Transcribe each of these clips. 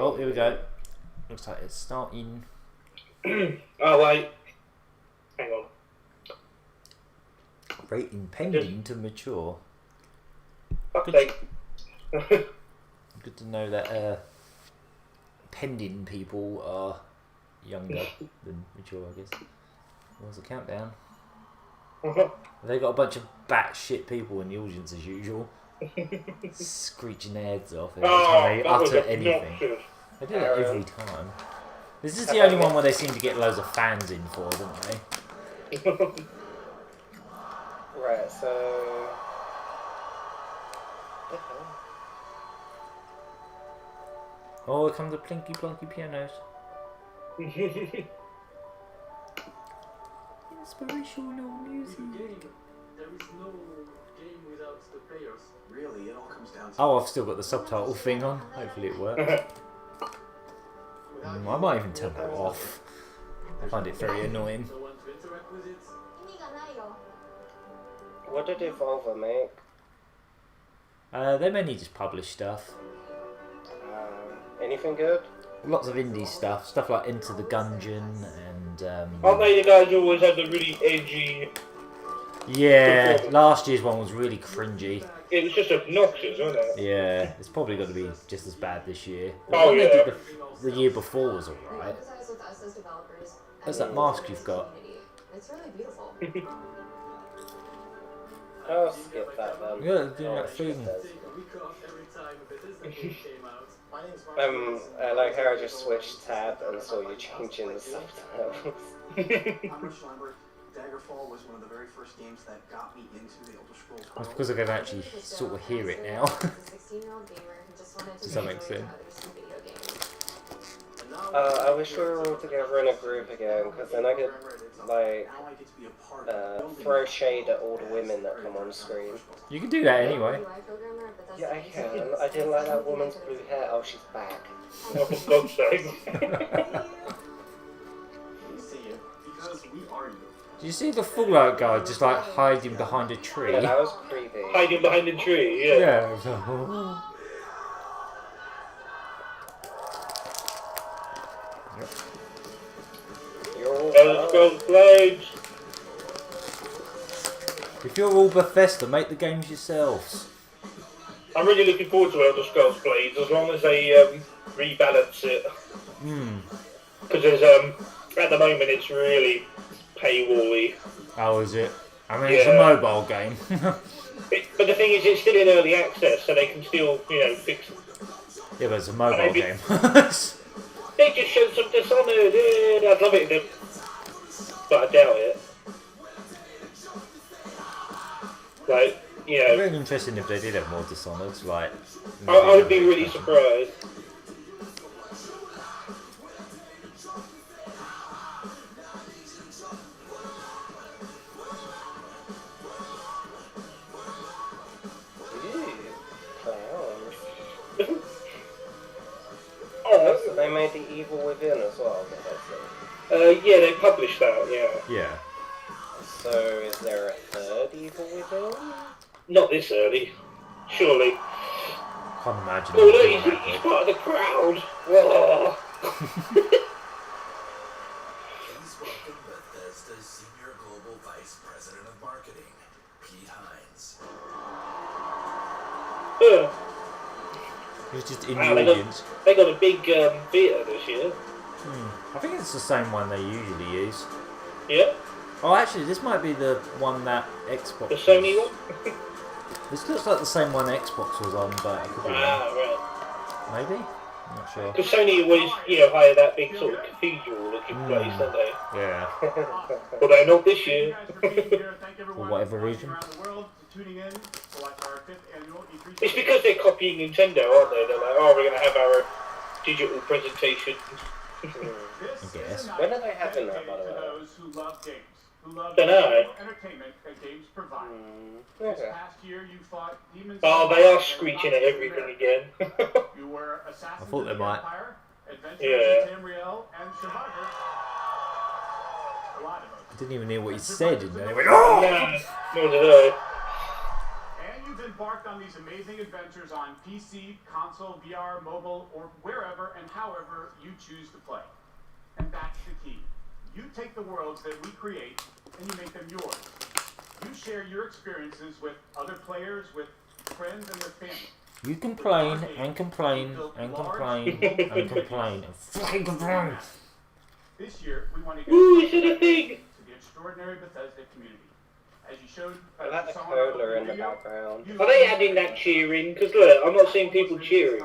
Oh, here we go. Looks like it's starting. Oh, wait. Hang on. Rating pending to mature. Update. Good to know that pending people are younger than mature, I guess. What's the countdown? They got a bunch of batshit people in the audience as usual. Screeching their heads off every time they utter anything. They do that every time. This is the only one where they seem to get loads of fans in for, don't they? Right, so... Oh, here come the plinky plonky pianos. Inspirational music. There is no game without the players. Really, it all comes down to... Oh, I've still got the subtitle thing on. Hopefully it works. I might even turn that off. I find it very annoying. No one to interact with it. What did Evolver make? They mainly just publish stuff. Anything good? Lots of indie stuff. Stuff like Into the Gungeon and... Aren't they the guys who always had the really edgy... Yeah, last year's one was really cringy. It was just obnoxious, wasn't it? Yeah, it's probably going to be just as bad this year. The Oh, one they yeah. did the year before was alright. That's that mask you've got. It's really beautiful. I'll skip that then. Yeah, doing that thing. Take a week off every time a Bethesda game came out. My name's I like how I just switched tab and saw you changing the subtitles. I'm Rich Lambert. Daggerfall was one of the very first games that got me into the Elder Scrolls. That's because I can actually sort of hear it now. To some extent. I wish we were all together in a group again, because then I could, like, throw shade at all the women that come on screen. You can do that anyway. Yeah, I can. I didn't like that woman's blue hair. Oh, she's back. Oh, for God's sake. We see you because we are you. Do you see the Fallout guy just like hiding behind a tree? Yeah, that was creepy. Hiding behind the tree, yeah. Yeah. It was like, oh. Elder Scrolls Blades. If you're all Bethesda, make the games yourselves. I'm really looking forward to Elder Scrolls Blades, as long as they rebalance it. Because there's at the moment it's really paywall-y. How is it? I mean, it's a mobile game. But the thing is, it's still in early access, so they can still, fix it. Yeah, but it's a mobile game. They just showed some Dishonored. Yeah, I'd love it, but I doubt it. Like, It'd be really interesting if they did have more Dishonored. Like, I would be really surprised. Oh, so they made the Evil Within as well, Yeah, they published that, yeah. Yeah. So, is there a third Evil Within? Not this early, surely. Can't imagine. Oh, look, he's part of the crowd. Oh. Please welcome Bethesda's Senior Global Vice President of Marketing, Pete Hines. He's just in Wow, the audience. They got a big theatre this year. I think it's the same one they usually use. Yeah, Oh, actually, this might be the one that Xbox. the Sony one. This looks like the same one Xbox was on, but I could be wrong. Right. Maybe? I'm not sure. Because Sony always, hire that big sort of cathedral-looking place, don't they? Yeah. Although not this year. For whatever reason. It's because they're copying Nintendo, aren't they? They're like, oh, we're going to have our digital presentation. I guess. When are they having that, by the way? Dunno. Okay. Oh, they are screeching at everything again. I thought they might. Yeah. I didn't even hear what he said, and then he went, oh! Nor did I. embarked on these amazing adventures on PC, console, VR, mobile, or wherever and however you choose to play. And that's the key. You take the worlds that we create and you make them yours. You share your experiences with other players, with friends, and with family. You complain and complain and complain and complain and fucking complain. This year, we want to get Ooh, is it a thing? to the extraordinary Bethesda community. As you showed, I like the cola in the background. Are they adding that cheering? Because look, I'm not seeing people cheering.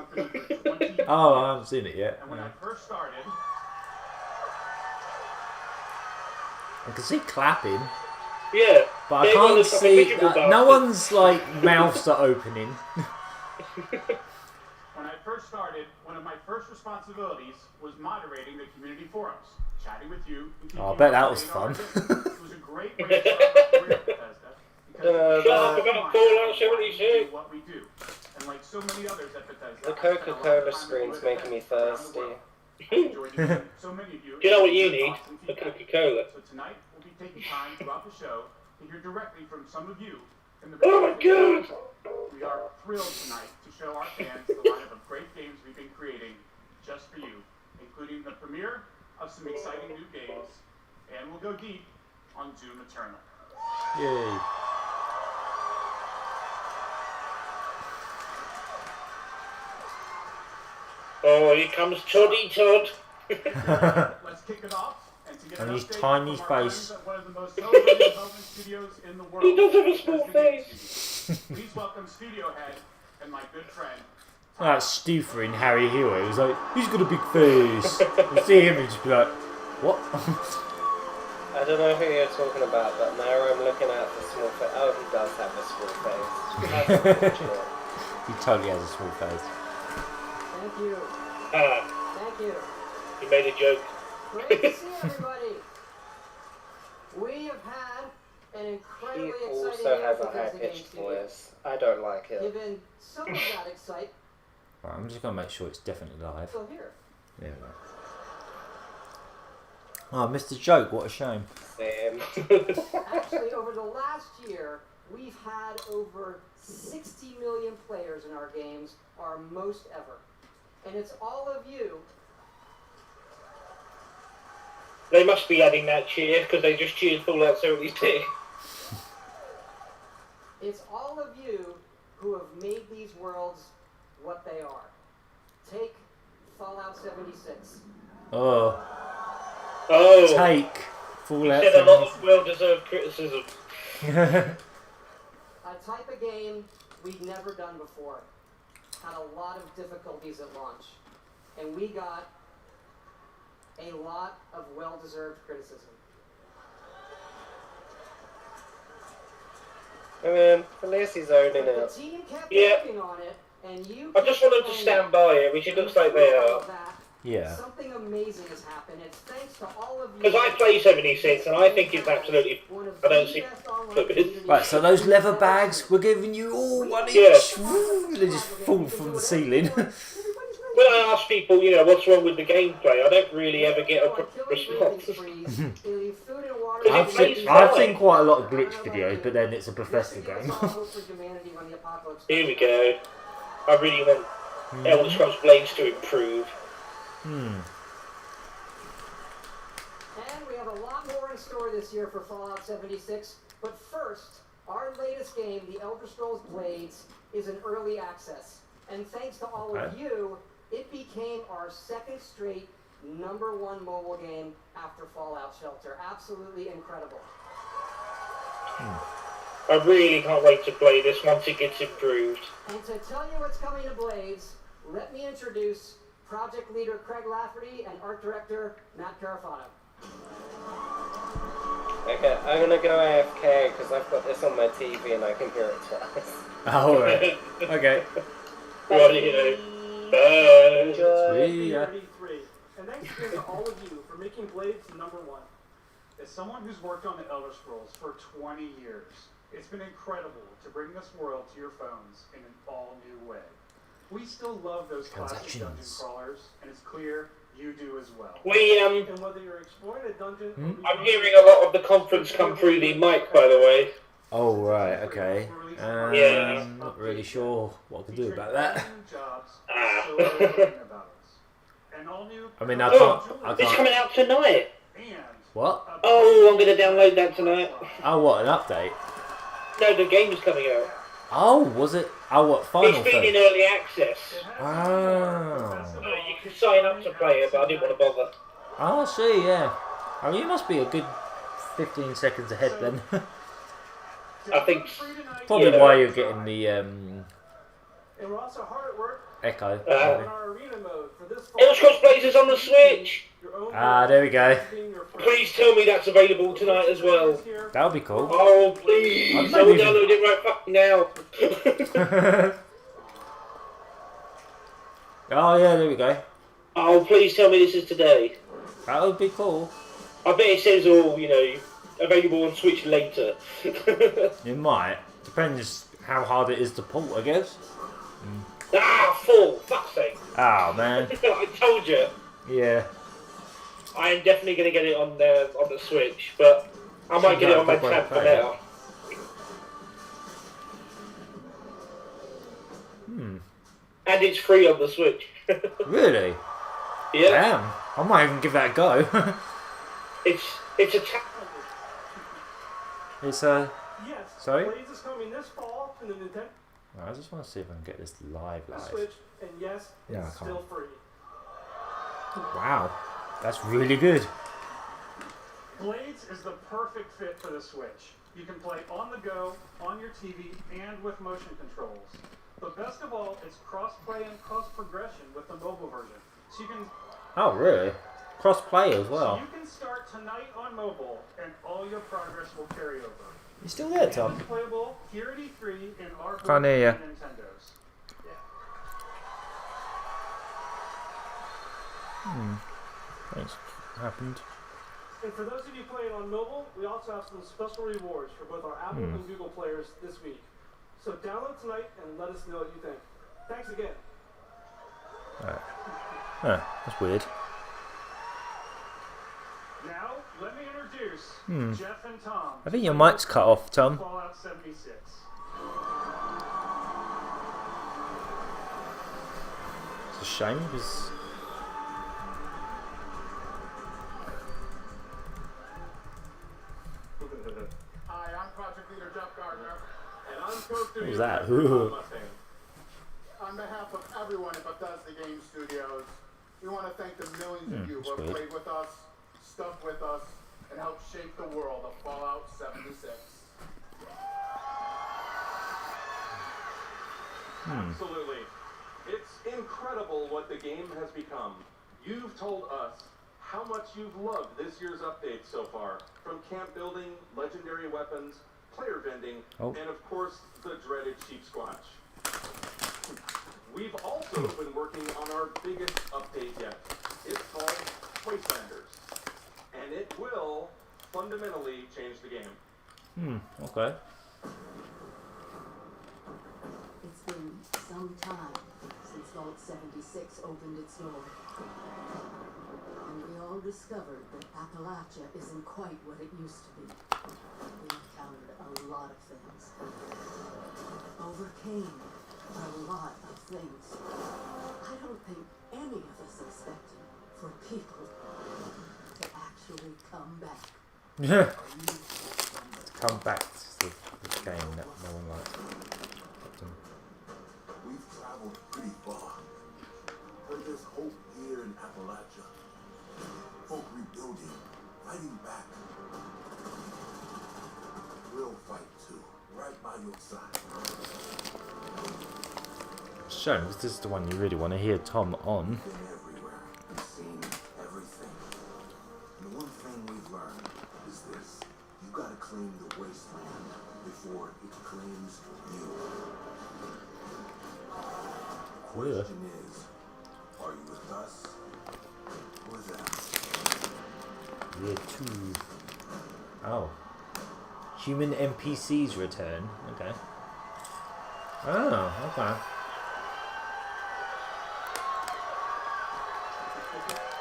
Oh, I haven't seen it yet. And when I first started, I can see clapping, Yeah. but I They're one can't of the see. original No bastards. one's like mouths are opening. when I first started, one of my first responsibilities was moderating the community forums, chatting with you. And keeping Oh, I bet you that was updated on fun. our business. It was a great way to start my career at Bethesda. Because Shut up about Fallout 76. what we do. And like so many others at Bethesda, The Coca-Cola screen's making me thirsty. I enjoyed meeting so many of you. Do you know what you need? Awesome A feedback. Coca-Cola. So tonight we'll be taking time throughout the show to hear directly from some of you in the Oh my god! We are thrilled tonight to show our fans the lineup of great games we've been creating just for you, including the premiere of some exciting new games, and we'll go deep on Doom Eternal. Yay. Oh, here comes Toddy Todd. Let's kick it off. And to get And an his update tiny from our face. friends at one of the most celebrated development studios in the world. He does have a small Bethesda Game face. Studios. Please welcome studio head and my good friend. That's Stuffer in Harry Hero. He was like, he's got a big face. You see him and just be like, what? I don't know who you're talking about, but now I'm looking at the small face. Oh, he does have a small face. That's unfortunate. He totally has a small face. Thank you. Ah, Thank you. he made a joke. Great to see everybody. We have had an He incredibly exciting also year has for a Bethesda Game high-pitched Studios. voice. I don't like it. Given some of that excitement Right, I'm just going to make sure it's definitely live. still here. Yeah, right. Oh, missed the joke. What a shame. Same. Actually, over the last year, we've had over 60 million players in our games, our most ever. And it's all of you. They must be adding that cheer because they just cheered Fallout 76. It's all of you who have made these worlds what they are. Take Fallout 76. Oh, Oh, take Fallout said a lot 76. of well-deserved criticism. A type of game we'd never done before. Had a lot of difficulties at launch. And we got a lot of well-deserved criticism. I mean, at least he's owning But it. the team kept Yeah. working on it, and you I just want them to stand by it, which it looks like they are. Yeah. Something amazing has happened. It's thanks to all of you. Because I play 76 and I think it's absolutely... I don't see... Right, so those leather bags, we're giving you all one each. Yeah. Woo, they just fall from the ceiling. When I ask people, you know, what's wrong with the gameplay, I don't really ever get a response. I've seen quite a lot of glitch videos, but then it's a Bethesda game. Here we go. I really want Elder Scrolls Blades to improve. And we have a lot more in store this year for Fallout 76. But first, our latest game, The Elder Scrolls Blades, is in early access. And thanks to all of you, it became our second straight #1 mobile game after Fallout Shelter. Absolutely incredible. I really can't wait to play this once it gets improved. And to tell you what's coming to Blades, let me introduce project leader Craig Lafferty and art director Matt Carafano. Okay, I'm gonna go AFK because I've got this on my TV and I can hear it twice. Oh, right. Okay. What do you know? Bye. Enjoy. See ya. 33. And thanks again to all of you for making Blades #1. As someone who's worked on the Elder Scrolls for 20 years, it's been incredible to bring this world to your phones in an all-new way. We still love those classic dungeon crawlers, and it's clear you do as well. And whether you're exploring a dungeon, I'm hearing a lot of the conference come through the mic, by the way. Oh, right, okay. Yeah. Not really sure what I can do about that. I mean, I It's can't. coming out tonight. What? Oh, I'm going to download that tonight. Oh, what, an update? No, the game's coming out. Oh, was it? Oh, what, Final It's been in Third? early access. Oh. You can sign up to play it, but I didn't want to bother. Oh, I see, yeah. Oh, you must be a good 15 seconds ahead then. I think. Probably Yeah. why you're getting the And we're also hard at work echo. in our arena mode for this fall. Elder Scrolls Blazers on the Switch. Ah, there we go. Please tell me that's available tonight as well. That would be cool. Oh, please. I'd I will maybe download it right fucking now. Oh, yeah, there we go. Oh, please tell me this is today. That would be cool. I bet it says all, available on Switch later. It might. Depends how hard it is to port, I guess. Ah, full. Fuck's sake. Oh, man. I told you. Yeah. I am definitely going to get it on the Switch, but I might get it on my tab for now. And it's free on the Switch. Really? Yeah. Damn. I might even give that a go. It's a tab. It's Yes. Sorry? Blades is coming this fall in the Nintendo I just want to see if I can get this live. Switch, and yes, Yeah, it's I can't. still free. Wow. That's really good. Blades is the perfect fit for the Switch. You can play on the go, on your TV, and with motion controls. But best of all, it's cross-play and cross-progression with the mobile version. So you can Oh, really? Cross-play as well. So you can start tonight on mobile, and all your progress will carry over. You still there, Tom? And it's playable here at E3 in our Can't hear ya. Nintendo's. Thanks. Happened. And for those of you playing on mobile, we also have some special rewards for both our Apple and Google players this week. So download tonight and let us know what you think. Thanks again. Alright. Huh, that's weird. Now, let me introduce Jeff and Tom. I think your mic's cut off, Tom. Fallout 76. It's a shame because Hi, I'm Project Leader Jeff Gardner, and I'm Coach what was that? On behalf of everyone at Bethesda Game Studios, we want to thank the millions of you who have weird. played with us, stuck with us, and helped shape the world of Fallout 76. Absolutely. It's incredible what the game has become. You've told us how much you've loved this year's updates so far, from camp building, legendary weapons, player vending, and of course, the dreaded Sheep Squatch. We've also been working on our biggest update yet. It's called Wastelanders, and it will fundamentally change the game. Okay. It's been some time since Vault 76 opened its door. And we all discovered that Appalachia isn't quite what it used to be. We encountered a lot of things. Overcame a lot of things. I don't think any of us expected for people to actually come back. Yeah. Come back to the game that no one likes. We've traveled pretty far, but there's hope here in Appalachia. Folk rebuilding, fighting back. We'll fight too, right by your side. Shame, because this is the one you really want to hear Tom on. Been everywhere, we've seen everything. And one thing we've learned is this: you gotta claim the wasteland before it claims you. Question is, are you with us or them? Year 2. Oh. Human NPCs return. Okay. Oh, okay.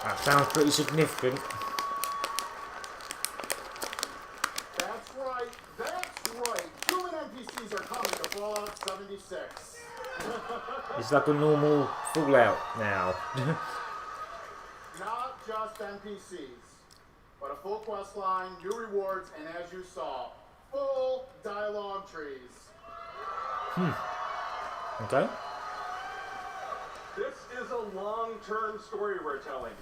That sounds pretty significant. That's right, that's right. It's like a normal Fallout now. Not just NPCs, but a full quest line, new rewards, and as you saw, full dialogue trees. Okay. This is a long-term story we're telling.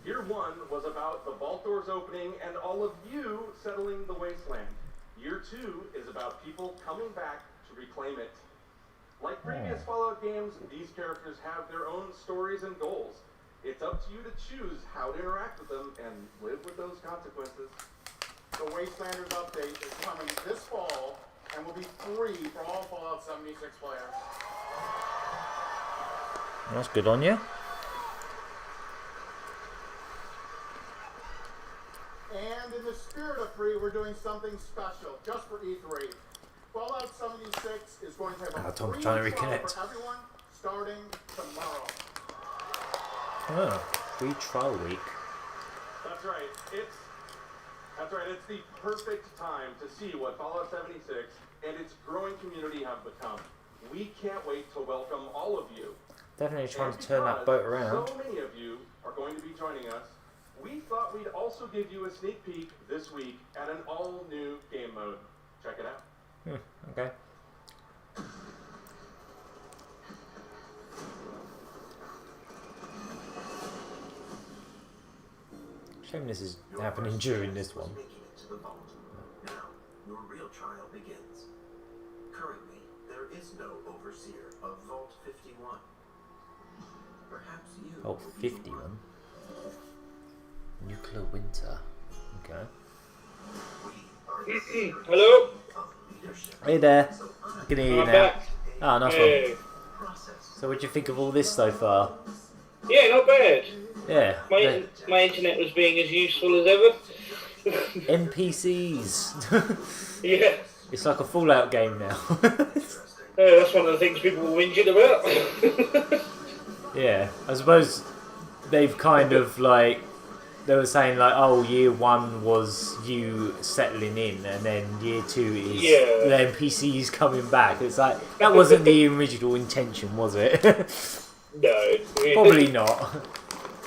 Year 1 was about the vault doors opening and all of you settling the wasteland. Year 2 is about people coming back to reclaim it. Like previous Fallout games, these characters have their own stories and goals. It's up to you to choose how to interact with them and live with those consequences. The Wastelanders update is coming this fall and will be free for all Fallout 76 players. That's good on you. And in the spirit of free, we're doing something special just for E3. Fallout 76 is going to have a Tom's free trying to trial reconnect. for everyone starting tomorrow. Oh, free trial week. That's right. It's the perfect time to see what Fallout 76 and its growing community have become. We can't wait to welcome all of you. Definitely trying And to turn that because boat around. so many of you are going to be joining us, we thought we'd also give you a sneak peek this week at an all-new game mode. Check it out. Okay. Shame this is happening during this one. Now, your real trial begins. Currently, there is no overseer of Vault 51. Perhaps you. Oh, 51. Nuclear winter. Okay. Hello? Hey there. I can hear you I'm now. back. Ah, nice Hey. one. So what do you think of all this so far? Yeah, not bad. Yeah. My internet was being as useful as ever. NPCs. Yeah. It's like a Fallout game now. That's one of the things people were whinging about. Yeah, I suppose they've kind of like, they were saying like, oh, year 1 was you settling in, and then year 2 is the NPCs coming back. It's like, that wasn't the original intention, was it? No. Probably not.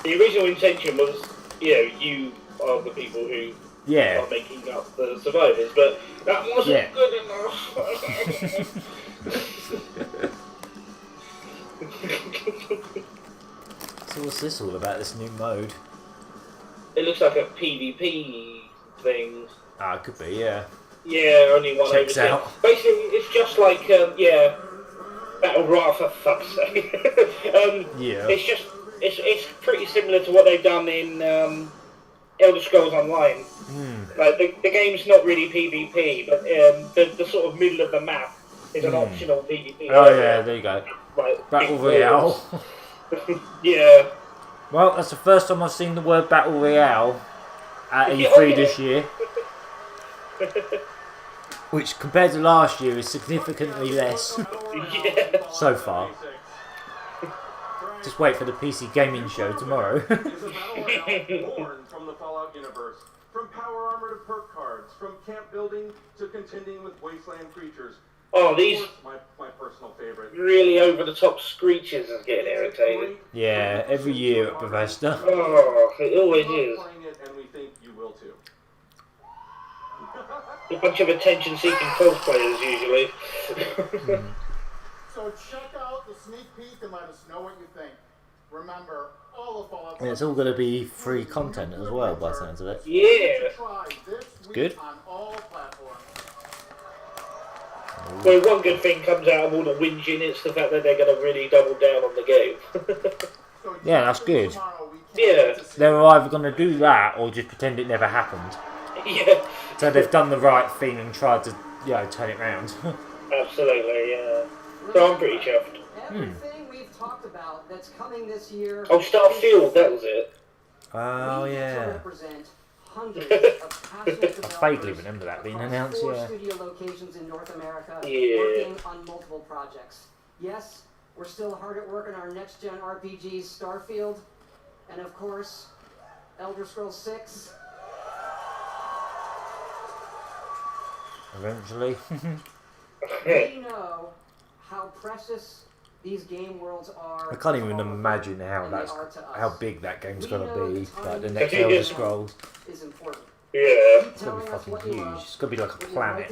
The original intention was, you are the people who are making up the survivors, but that wasn't good enough. So what's this all about, this new mode? It looks like a PvP thing. Ah, it could be, yeah. Yeah, only one Checks over out. Basically, it's just like, Battle Royale for fuck's sake. Yeah. It's pretty similar to what they've done in Elder Scrolls Online. Like the game's not really PvP, but the sort of middle of the map is an optional PvP. Oh yeah, there you go. Like, Battle Royale. Yeah. Well, that's the first time I've seen the word Battle Royale at E3 this year. Which, compared to last year, is significantly less so far. Just wait for the PC gaming show tomorrow. Is a battle royale born from the Fallout universe. From power armor to perk cards, from camp building to contending with wasteland creatures. Oh, these my personal favorite. Really over-the-top screeches is getting irritating. Yeah, every year at Bethesda. Oh, it always is. Playing it, and we think you will too. A bunch of attention-seeking cosplayers usually. So check out the sneak peek and let us know what you think. Remember, all of Fallout. And it's all going to be free content as well, by the sounds of it. Yeah. It's good. On all platforms. Well, one good thing comes out of all the whinging, it's the fact that they're going to really double down on the game. Yeah, that's good. Yeah. They're either going to do that or just pretend it never happened. Yeah. So they've done the right thing and tried to, turn it round. Absolutely, yeah. So I'm pretty chuffed. Everything we've talked about that's coming this year. Oh, Starfield, that was it. Oh, yeah. Represent hundreds of passionate I vaguely remember that being announced, four yeah. studio locations in North America, Yeah. working on multiple projects. Yes, we're still hard at work on our next-gen RPGs, Starfield, and of course, Elder Scrolls 6. Eventually. We know how precious these game worlds are. I can't even imagine how big that game's gonna be. Like the next Elder Scrolls. Is important. Yeah. It's gonna be fucking huge. It's gonna be like a planet.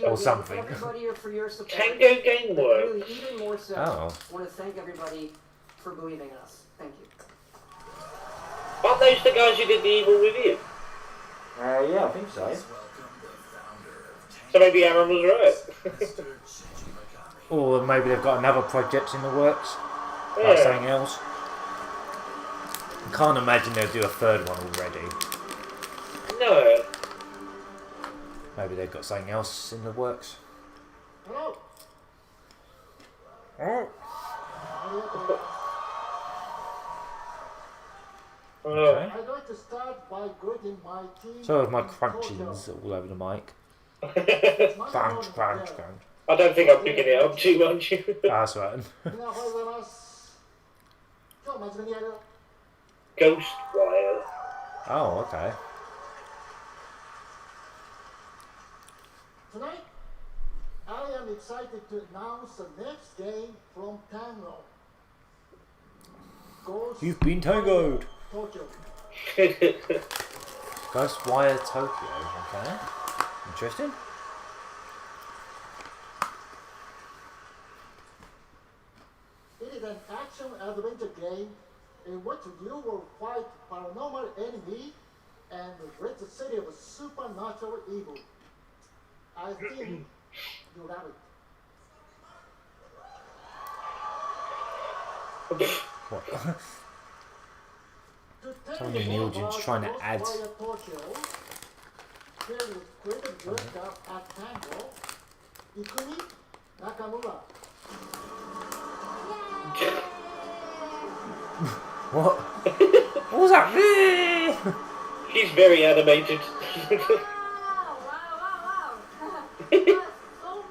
Or something. Everybody for your support. Tango Game Works. Really, even more so, Oh. I want to thank everybody for believing in us. Thank you. Aren't those the guys who did the Evil Within? Yeah, I think so. So maybe Aaron was right. Or maybe they've got another project in the works. Yeah. Like something else. I can't imagine they'll do a third one already. No. Maybe they've got something else in the works. Hello. Oh. Okay. I'd like to start by greeting my team. So have my crunchings all over the mic. Crunch, crunch, crunch. I don't think I'm picking it up too much. That's right. Ghostwire. Oh, okay. Tonight, I am excited to announce the next game from Tango. You've been tangoed. Tokyo. Ghostwire Tokyo, okay. Interesting. It is an action-adventure game in which you will fight paranormal enemy and rid the city of supernatural evil. I think you love it. What? Someone in the audience trying to add. What? What was that? He's very animated. Wow! So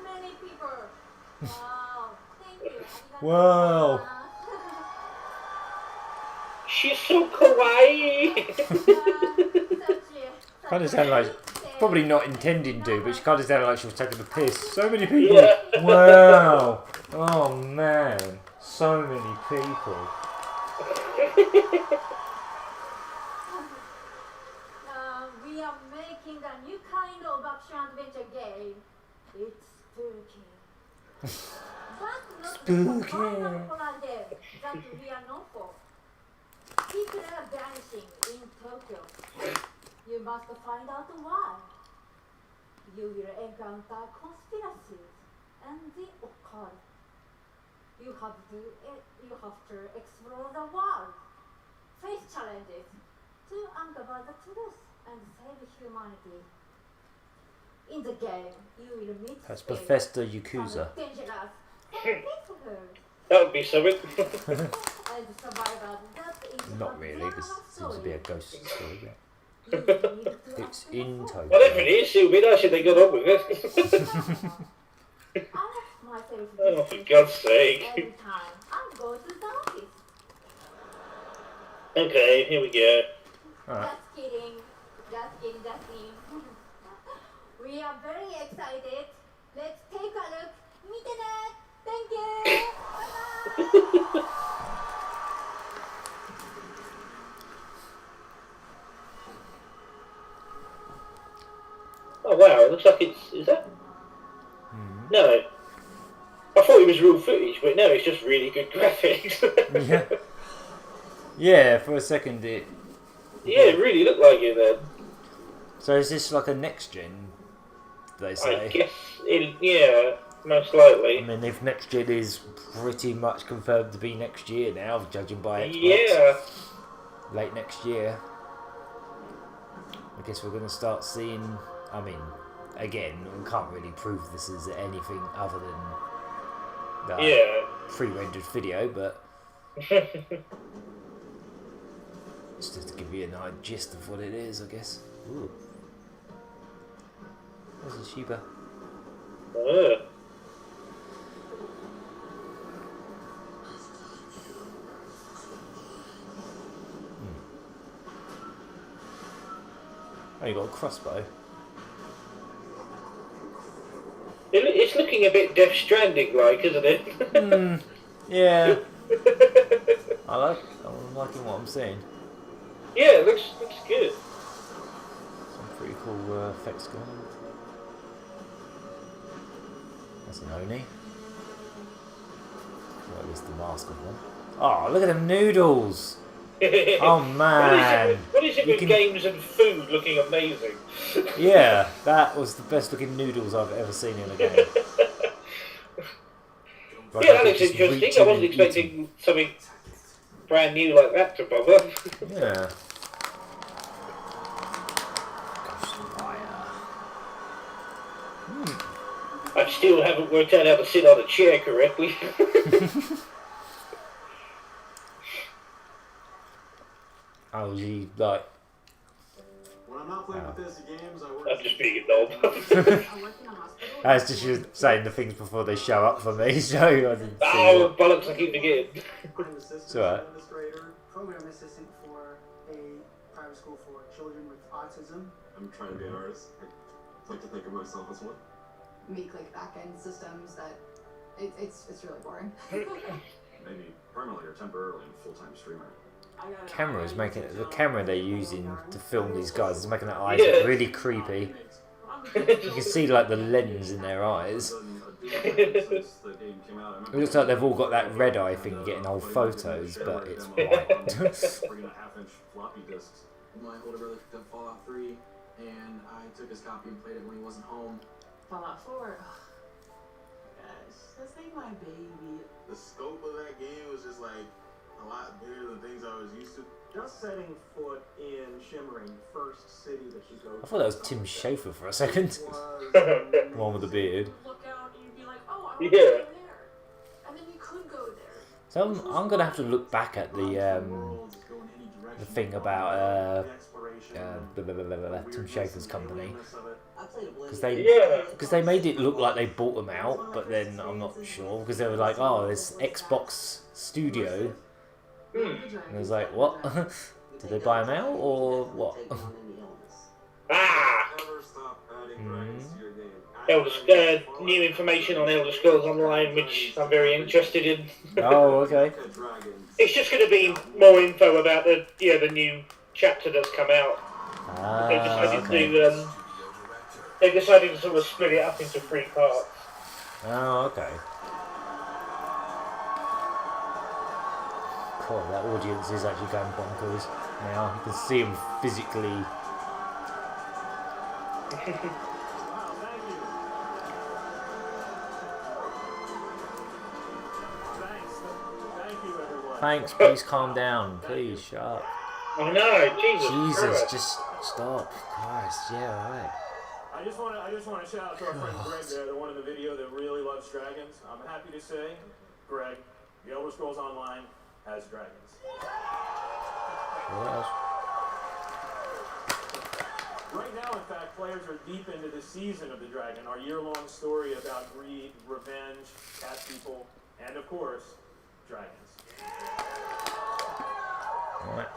many people. Wow! Thank you. Wow. She's so kawaii. Kind of sounded like, probably not intending to, but she kind of sounded like she was taking the piss. So many people. Yeah. Wow. Oh man. So many people. We are making a new kind of action-adventure game. It's spooky. But not the final holiday that we are known for. People are vanishing in Tokyo. You must find out why. You will encounter conspiracies and the occult. You have to explore the world, face challenges to uncover the truth and save humanity. In the game, you will meet That's Bethesda Yakuza. dangerous peaceful That would be something. and survivors that is Not really, because it seems to be a ghost story. Yeah. It's in Tokyo. Whatever it is, it would be nice if they got on with it. Oh, for God's sake. Every time I go to the office. Okay, here we go. Alright. Just kidding. Just kidding, just kidding. We are very excited. Let's take a look. Meet it. Thank you. Bye-bye. Oh wow, it looks like it's... Is that? No. I thought it was real footage, but no, it's just really good graphics. Yeah. Yeah, for a second it... Yeah, it really looked like it then. So is this like a next gen, they say? I guess, yeah, most likely. I mean, if next gen is pretty much confirmed to be next year now, judging by Xbox. Yeah. Late next year. I guess we're going to start seeing... I mean, again, we can't really prove this is anything other than the pre-rendered video, but just to give you an idea gist of what it is, I guess. Ooh. There's a Shiba. Oh, you got a crossbow. it it's looking a bit Death Stranding like, isn't it? Yeah. I'm liking what I'm seeing. Yeah, it looks good. Some pretty cool effects going on. That's an Oni. Well, at least the mask of one. Oh, look at them noodles! Oh man! What is it with games and food looking amazing? Yeah, that was the best looking noodles I've ever seen in a game. Like, yeah, that looks interesting. I wasn't expecting something brand new like that to bother. Yeah. I still haven't worked out how to sit on a chair correctly. Oh, he like. When I'm not playing Bethesda games, I work. I'm just being a knob. I was just saying the things before they show up for me, so I didn't see Oh, bollocks, I keep forgetting. I'm assistant It's alright. administrator, program assistant for a private school for children with autism. I'm trying to be an artist. I like to think of myself as one. Make like back-end systems that it's really boring. Maybe permanently or temporarily a full-time streamer. Cameras making the camera they're using to film these guys is making their eyes look really creepy. You can see like the lens in their eyes. It looks like they've all got that red eye thing getting old photos, but it's white. Bringing a half-inch floppy disks. My older brother picked up Fallout 3, and I took his copy and played it when he wasn't home. Fallout 4. Gosh, that's like my baby. The scope of that game was just like a lot bigger than things I was used to. Just setting foot in Shimmering, first city that you go to. I thought that was Tim Schafer for a second. The one with the beard. Look out and you'd be like, oh, I want to Yeah. go there. And then you could go there. So I'm gonna have to look back at the thing about Tim Schafer's company because they made it look like they bought them out, but then I'm not sure because they were like, oh, this Xbox Studio. And I was like, what? Did they buy them out or what? New information on Elder Scrolls Online, which I'm very interested in. Oh, okay. It's just going to be more info about the new chapter that's come out. They decided to sort of split it up into 3 parts. Oh, okay. God, that audience is actually going bonkers now. You can see them physically. Thanks, please calm down. Please, shut up. I know, Jesus, just stop. Christ, yeah, right. I just want to shout out to our friend Greg there, the one in the video that really loves dragons. I'm happy to say, Greg, the Elder Scrolls Online has dragons. What else? Right now, in fact, players are deep into the season of the dragon, our year-long story about greed, revenge, cat people, and of course, dragons. Right.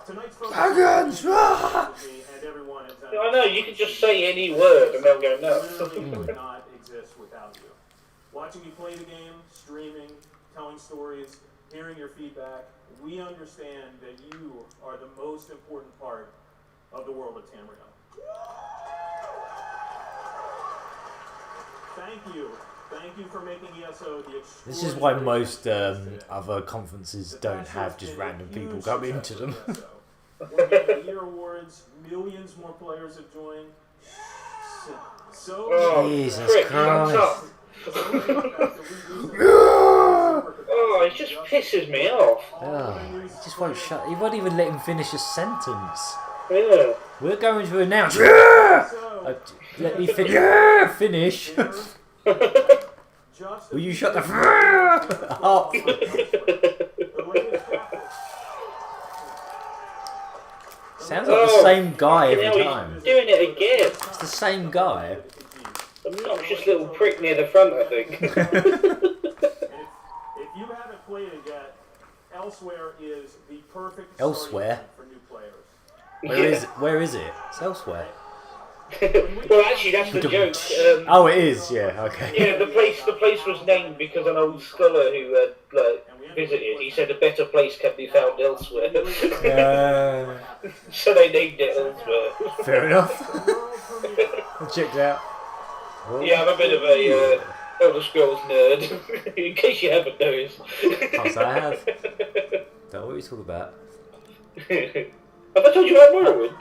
Tonight's focus Dragons! and everyone is I know, you can just say any word and they'll go nuts. literally would not exist without you. Watching you play the game, streaming, telling stories, hearing your feedback, we understand that you are the most important part of the world of Tamriel. Thank you. Thank you for making ESO the This is why most other conferences don't have just random people come into them. We're getting year awards, millions more players have joined. Jesus Christ. Oh, it just pisses me off. Oh, he just won't shut. He won't even let him finish a sentence. Yeah. We're going to announce. Let me finish. Will you shut the up? Sounds like the same guy every time. He's doing it again. It's the same guy. Obnoxious little prick near the front, I think. If you haven't played it yet, Elsewhere is the perfect Elsewhere? for new players. Where is it? It's elsewhere. Well, actually, that's the joke. Oh, it is. Yeah. Okay. Yeah, the place was named because an old scholar who had visited, he said a better place can be found elsewhere. So they named it elsewhere. Fair enough. Checked out. Yeah, I'm a bit of a Elder Scrolls nerd, in case you haven't noticed. Can't say I have. Don't know what you talk about. Have I told you about Morrowind?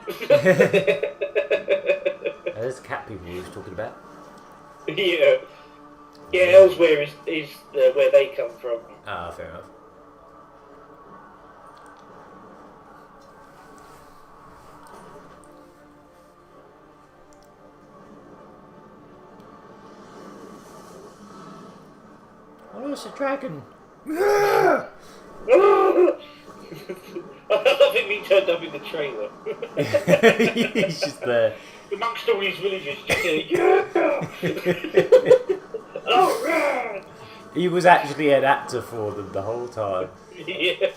There's cat people we was talking about. Yeah. Yeah, Elsewhere is where they come from. Ah, fair enough. Oh, it's a dragon. I think we turned up in the trailer. He's just there. Amongst all these villagers, just yeah! Oh, man! He was actually an actor for them the whole time. Yeah.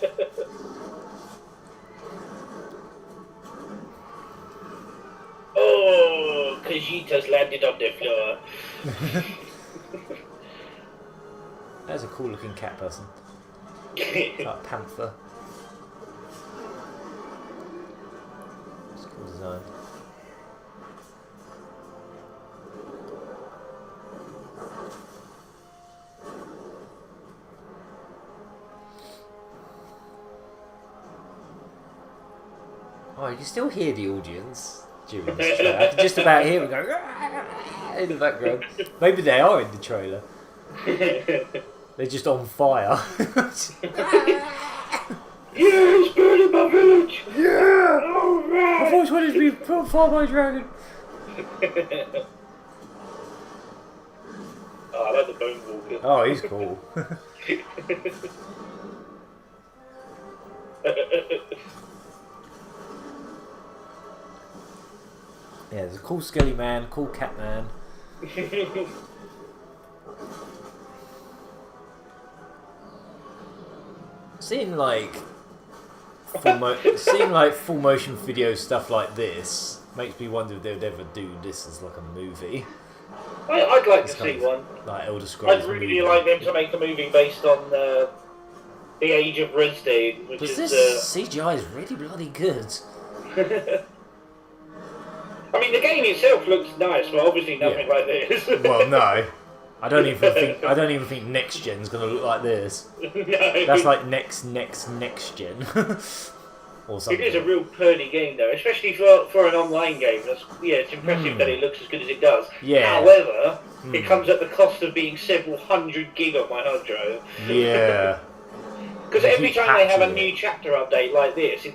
Oh, Kajita's landed on the floor. That's a cool looking cat person. Like a panther. It's a cool design. Oh, you can still hear the audience during this trailer. I can just about hear them go in the background. Maybe they are in the trailer. They're just on fire. Yeah, it's burning my village! Yeah! Oh, right. I've always wanted to be put on fire by a dragon. Oh, I like the bone walker. Oh, he's cool. Yeah, there's a cool skelly man, cool cat man. Seeing like full motion video stuff like this makes me wonder if they would ever do this as like a movie. I'd like to see one. Like Elder Scrolls. I'd really like them to make a movie based on the Age of Resday, which Because is this CGI is really bloody good. I mean, the game itself looks nice, but obviously nothing like this. Well, no, I don't even think next gen's gonna look like this. No. That's like next gen, or something. It is a real purdy game, though, especially for an online game. It's impressive that it looks as good as it does. Yeah. However, it comes at the cost of being several hundred gig on my hard drive. Yeah. Because every time they have a new chapter update like this,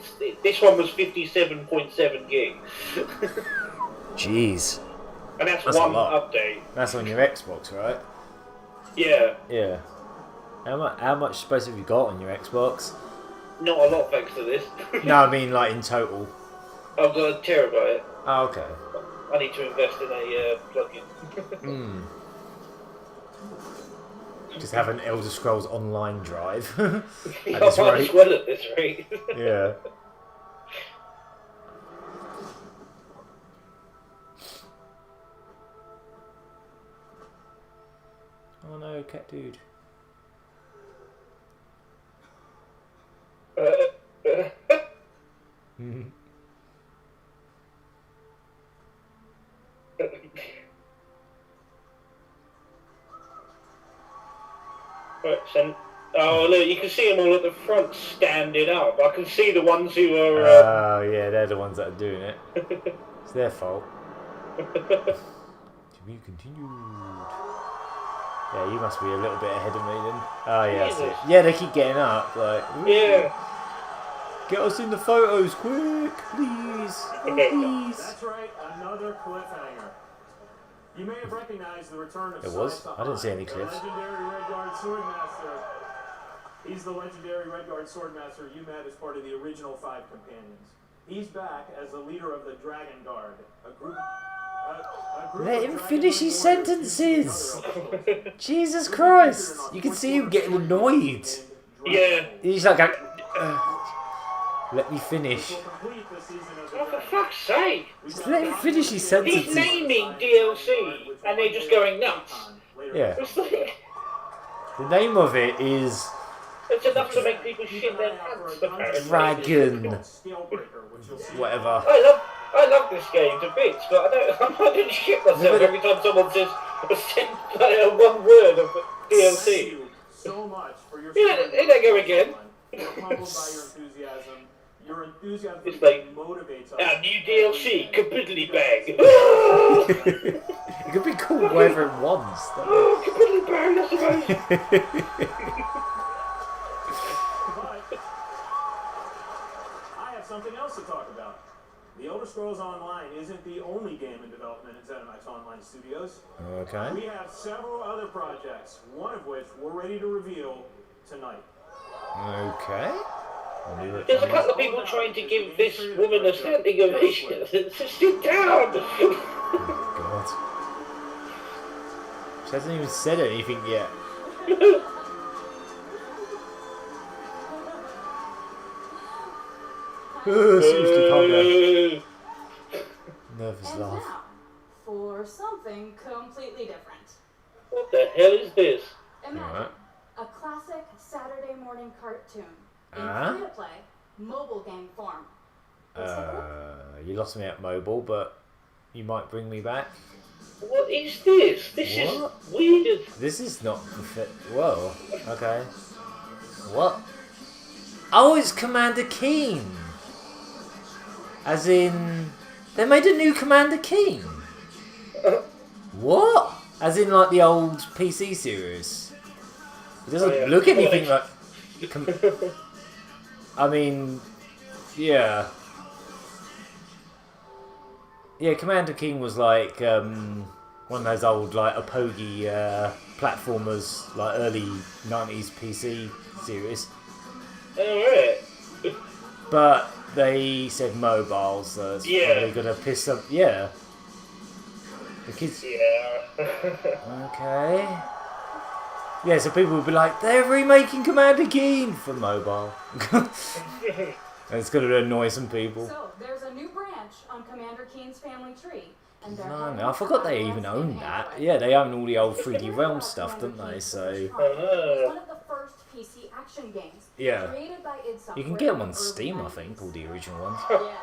this one was 57.7 gig. Jeez. And that's a one lot. update. That's on your Xbox, right? Yeah. Yeah. How much space have you got on your Xbox? Not a lot, thanks to this. No, I mean like in total. I've got a terabyte. Oh, okay. I need to invest in a plugin. Just have an Elder Scrolls Online drive. I might as well at this rate. Yeah. Oh no, cat dude. Right, so, oh look, you can see them all at the front standing up. I can see the ones who are... Oh yeah, they're the ones that are doing it. It's their fault. To be continued. Yeah, you must be a little bit ahead of me then. Oh yeah, I see it. Yeah, they keep getting up, like... Yeah. Get us in the photos, quick, please. Oh, please. That's right, another cliffhanger. You may have recognized the return of It was? I didn't see any cliffs. The legendary Redguard Swordmaster. He's the legendary Redguard Swordmaster you met as part of the original 5 companions. He's back as the leader of the Dragon Guard, a group Let him finish his sentences. Jesus Christ! You can see him getting annoyed. Yeah. He's like, Let me finish. Which will complete the season of the Oh, for Dragon. fuck's sake! Just let him finish his sentences. He's naming DLC, and they're just going nuts. Yeah. It's like, The name of it is it's enough to make people shit their pants, apparently. Dragon. Whatever. I love this game to bits, but I'm not going to shit myself every time someone says one word of DLC. So much for your Here they go again. We're humbled by your enthusiasm. Your enthusiasm It's like, motivates us. our new DLC, completely bang. It could be called whatever it wants. Oh, completely bang, that's amazing. But I have something else to talk about. The Elder Scrolls Online isn't the only game in development at ZeniMax Online Studios. Okay. We have several other projects, one of which we're ready to reveal tonight. Okay. There's a couple of people trying to give this woman a standing ovation. Sit down! God. She hasn't even said anything yet. Seriously, calm down. Nervous And laugh. now, for something completely different. What the hell is this? Imagine Alright. a classic Saturday morning cartoon in Ah? free-to-play mobile game form. You lost me at mobile, but you might bring me back. What is this? This What? is weird. This is not the fit. Whoa. Okay. What? Oh, it's Commander Keen. As in, they made a new Commander Keen. What? As in, like the old PC series. It doesn't look anything like. I mean, yeah. Yeah, Commander King was like one of those old like Apogi platformers, like early 90s PC series. Alright. But they said mobile, so it's probably gonna piss up. Yeah. The kids. Yeah. Okay. Yeah, so people would be like, they're remaking Commander Keen for mobile. And it's going to annoy some people. So, there's a new branch on Commander Keen's family tree. And they're Blimey, I forgot they even owned that. Yeah, they own all the old 3D Realm stuff, don't they? So It's one of the first PC action games. yeah, Created by id Software you can get them on in the early Steam, I 90s. think, all the original ones. Yeah.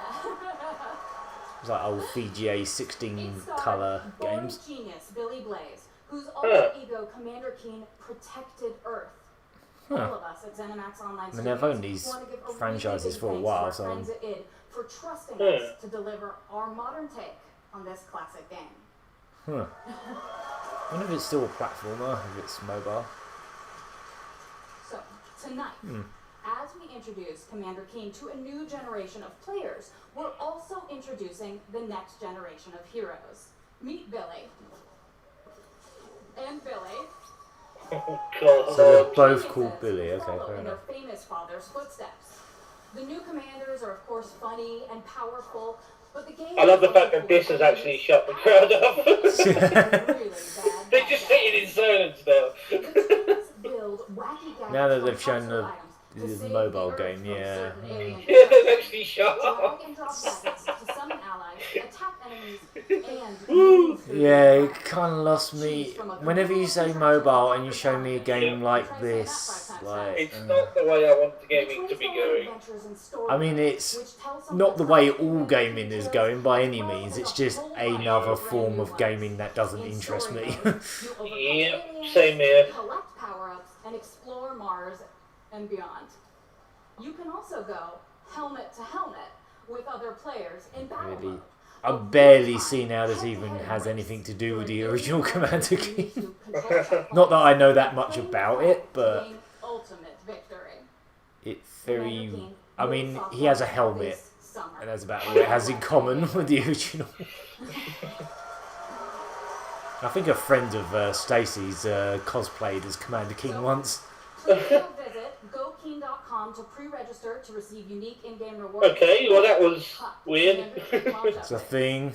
It's like old VGA 16 color Born games. genius Billy Blaze, whose alter ego Commander Keen protected Earth. All of us at ZeniMax Online I mean, they've owned these want to give a franchises for a really big while, thanks to our so friends at id for trusting us to deliver our modern take on this classic game. I wonder if it's still a platformer, if it's mobile. So, tonight, as we introduce Commander Keen to a new generation of players, we're also introducing the next generation of heroes. Meet Billy. And Billy. Oh, God. So they're both called Billy, okay, Follow fair in enough. their famous father's footsteps. The new commanders are, of course, funny and powerful, but the game... I love the fact that this has actually shut the crowd up. really bad. They're just sitting in silence now. Build wacky gadgets Now that from they've shown puzzle the items to save mobile the Earth game, from yeah. certain alien Yeah, they've actually shut Drag up. and drop gadgets to summon allies, attack enemies, and move through Yeah, the it kind of lost me. Whenever you say mobile and you show me a game like this, like, It's not the way I want the gaming to be going. I mean, it's not the way all gaming is going by any means. It's just another form of gaming that doesn't interest me. Yep, same here. Collect power-ups and explore Mars and beyond. You can also go helmet to helmet with other players in battle Really, mode. I've barely seen how this even has anything to do with the original Commander Keen. Not that I know that much about it, but Gain ultimate victory. it's very. I mean, he has a helmet, and that's about all it has in common with the original. I think a friend of Stacey's cosplayed as Commander King once. Please go visit gokeen.com to pre-register to receive unique in-game rewards. Okay, well that was weird. It's a thing.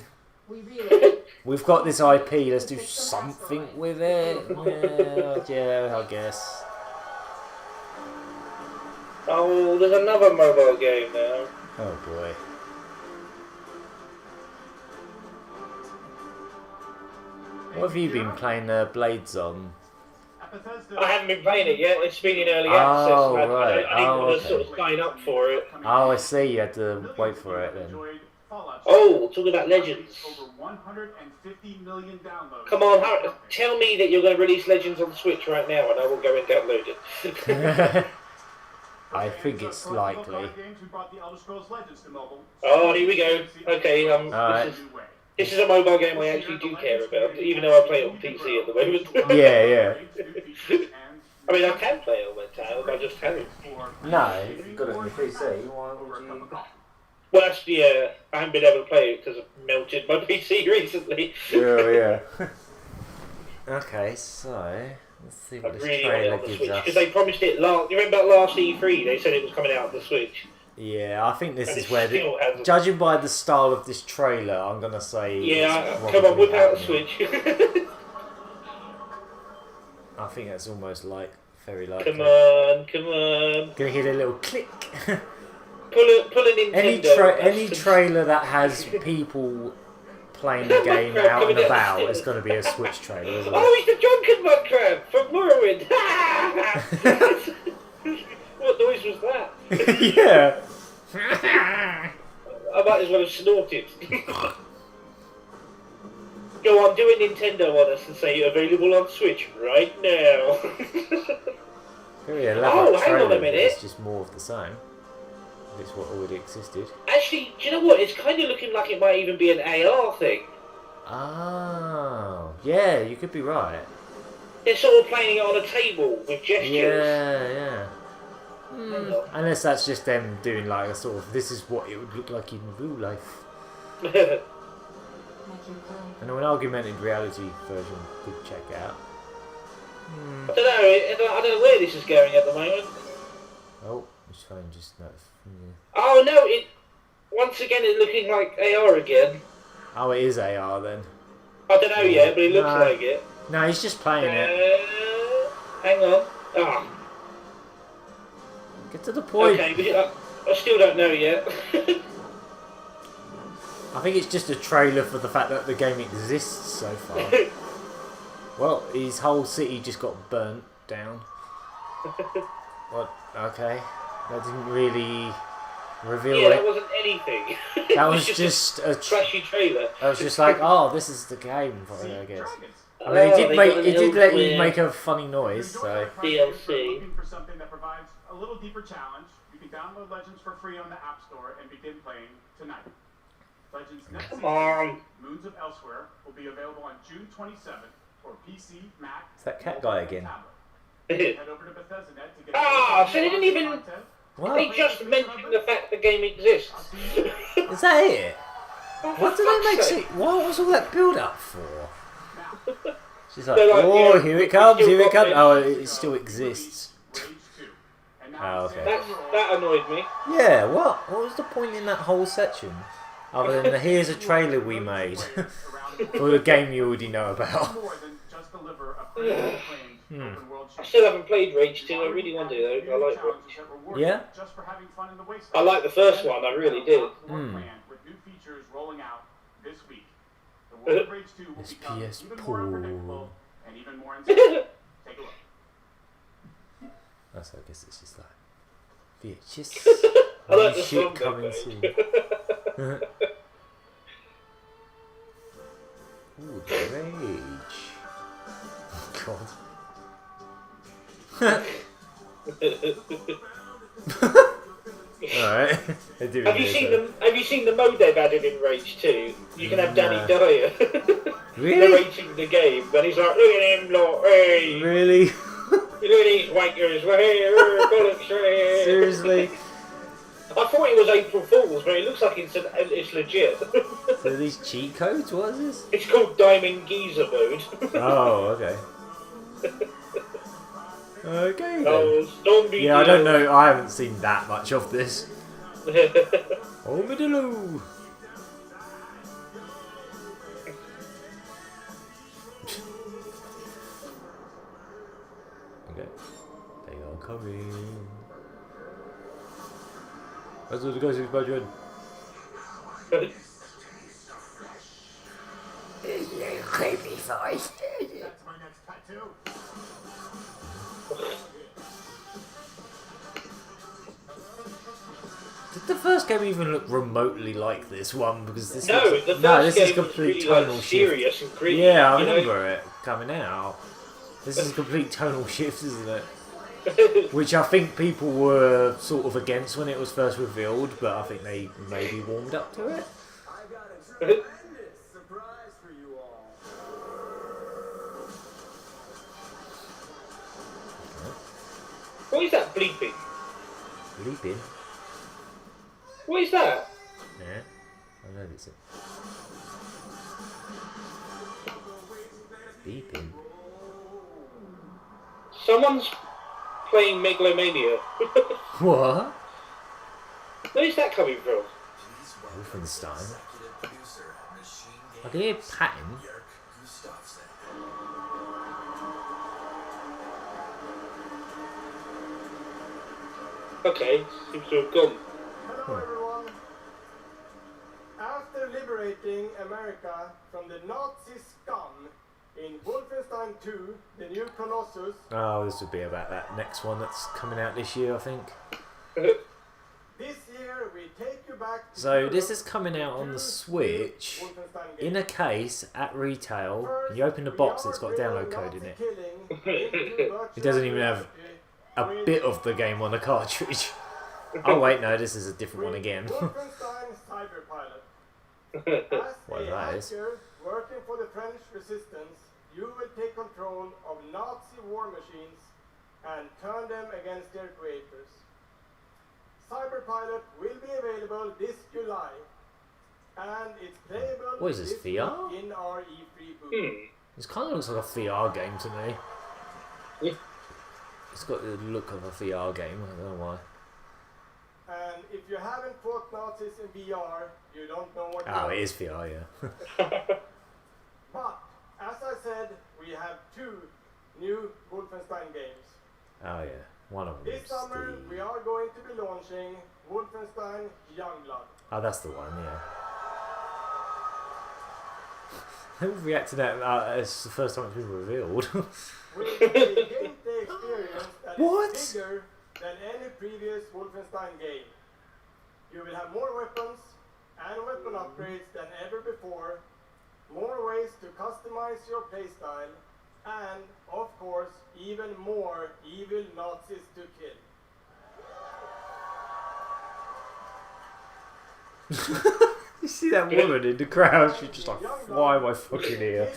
We really We've got this IP, let's do something with it. Yeah, I guess. Oh, there's another mobile game now. Oh boy. What have you been playing Blades on? I haven't been playing it yet. It's been in early access. Oh, And right. I didn't want to Okay. sort of sign up for it. Oh, I see. You had to wait for it then. Oh, talking about Legends. Over 150 million downloads. Come on, Harry, tell me that you're going to release Legends on Switch right now, and I will go and download it. I think it's likely. Oh, here we go. Okay, Alright. this is a mobile game I actually do care about, even though I play it on PC at the moment. Yeah. I mean, I can play it on my tablet, I just haven't. No, you've got it on your PC. Why would you? Well, that's I haven't been able to play it because I've melted my PC recently. Yeah. Okay, so let's see what this trailer gives us. Because they promised it last. You remember last E3? They said it was coming out on the Switch. Yeah, I think this is where, judging by the style of this trailer, I'm gonna say. Yeah, come on, whip out the Switch. I think that's almost like very likely. Come on. Gonna hear a little click. Pull a Nintendo. Any trailer that has people playing the game out and about is going to be a Switch trailer, isn't it? Oh, it's the drunken mud crab from Morrowind. What noise was that? Yeah. I might as well have snorted. Go on, do a Nintendo on us and say available on Switch right now. Hang on a minute. It's just more of the same. It's what already existed. Actually, do you know what? It's kind of looking like it might even be an AR thing. Oh, yeah, you could be right. They're sort of playing it on a table with gestures. Yeah. Unless that's just them doing like a sort of, this is what it would look like in real life. And an augmented reality version could check out. I don't know where this is going at the moment. Oh, this phone just noticed. Oh no! Once again it's looking like AR again. Oh, it is AR then. I don't know yet, but it looks like it. No, he's just playing it. Hang on. Ah. Get to the point. Okay, but I still don't know yet. I think it's just a trailer for the fact that the game exists so far. Well, his whole city just got burnt down. What? Okay. That didn't really reveal it. Yeah, that wasn't anything. That was just a trashy trailer. That was just like, oh, this is the game for it, I guess. I mean, it did let you make a funny noise, so. DLC. Looking for something that provides a little deeper challenge. You can download Legends for free on the App Store and begin playing tonight. Legends next season, Moons of Elsewhere, will be available on June 27th for PC, Mac, It's that cat guy again. Head over to Bethesda Net to get so they didn't even. What? They just mentioned the fact the game exists. Is that it? What did they make it? What was all that build up for? She's like, oh, here it comes, here it comes. Oh, it still exists. Oh, okay. That annoyed me. Yeah, what? What was the point in that whole section? Other than the here's a trailer we made for a game you already know about. I still haven't played Rage 2, I really want to though. I like Rage. Yeah? I like the first one, I really did. This PS Pool. That's, I guess it's just like VHS. I like the shit song coming soon. Ooh, the Rage. Oh god. Alright. Have you seen the mode they've added in Rage 2? You can have Danny Dyer Really? narrating the game, and he's like, look at him, look, hey! Really? Look at these wankers, hey, bollocks, hey! Seriously? I thought it was April Fool's, but it looks like it's legit. So these cheat codes? What is this? It's called Diamond Geezer mode. Oh, okay. Okay. Oh, yeah, I don't know. I haven't seen that much of this. Oh, Midiloo. Okay. They are coming. That's what the guy's explosion. Creepy voice. That's my next tattoo. Did the first game even look remotely like this one? Because this No, looks, the first no, this game is complete was really, tonal like, shift. serious and gritty. Yeah, I you know? remember it coming out. This is a complete tonal shift, isn't it? Which I think people were sort of against when it was first revealed, but I think they maybe warmed up to it. I got a tremendous surprise for you all. What is that bleeping? Bleeping? What is that? Yeah, I know it's it. Beeping. Someone's playing Megalomania. What? Where's that coming from? Wolfenstein. I can hear patting. Okay, seems to have gone. Hello everyone. After liberating America from the Nazi scum in Wolfenstein 2, the new Colossus. Oh, this would be about that next one that's coming out this year, I think. This year we take you back to So this is coming out on the Switch in a case at retail. You open the box, it's got a download code in it. It doesn't even have a bit of the game on the cartridge. Oh wait, no, this is a different one again. Wolfenstein Cyber Pilot. As Whatever a that is. hacker working for the French resistance, you will take control of Nazi war machines and turn them against their creators. Cyber Pilot will be available this July, and it's playable What is this, this VR? week in our E3 booth. This kind of looks like a VR game to me. Yeah. It's got the look of a VR game, I don't know why. And if you haven't fought Nazis in VR, you don't know what Oh, you it is VR, yeah. But, as I said, we have 2 new Wolfenstein games. Oh yeah, one of them This is summer, the... we are going to be launching Wolfenstein Youngblood. Oh, that's the one, yeah. They would react to that it's the first time it's been revealed. With a gameplay experience that What? is bigger than any previous Wolfenstein game. You will have more weapons and weapon upgrades than ever before, more ways to customize your playstyle, and, of course, even more evil Nazis to kill. You see that woman in the crowd, she's just like, why am I fucking here?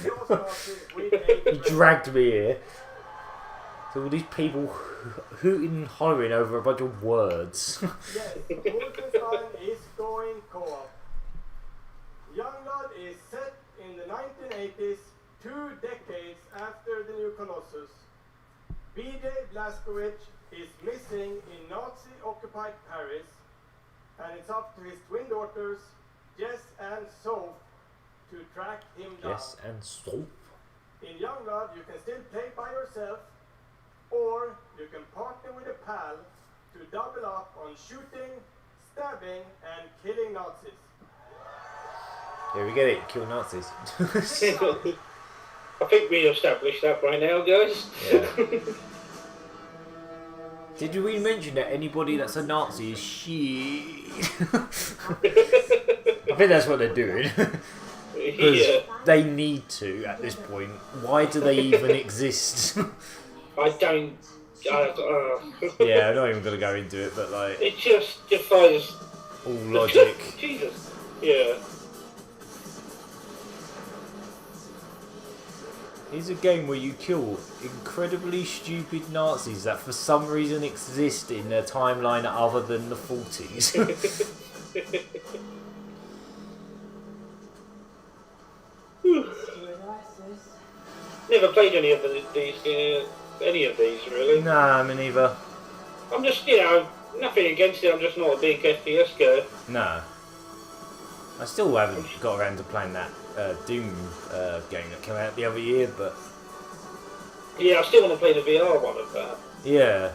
He dragged me here. So all these people hooting and hollering over a bunch of words. Yes, Wolfenstein is going co-op. Youngblood is set in the 1980s, 2 decades after the new Colossus. B.J. Blazkowicz is missing in Nazi-occupied Paris, and it's up to his twin daughters, Jess and Soph, to track him down. Yes, and soap. In Youngblood, you can still play by yourself, or you can partner with a pal to double up on shooting, stabbing, and killing Nazis. Yeah, we get it, kill Nazis. I think we established that by now, guys. Yeah. Did we mention that anybody that's a Nazi is shit? I think that's what they're doing. Because Yeah. they need to at this point. Why do they even exist? I don't. Yeah, I'm not even going to go into it, but like, It just defies all logic. Jesus. Yeah. It's a game where you kill incredibly stupid Nazis that for some reason exist in a timeline other than the 40s. Never played any of these really. Nah, me neither. I'm just, nothing against it. I'm just not a big FPS guy. No. I still haven't got around to playing that Doom game that came out the other year, but Yeah, I still want to play the VR one of that. yeah.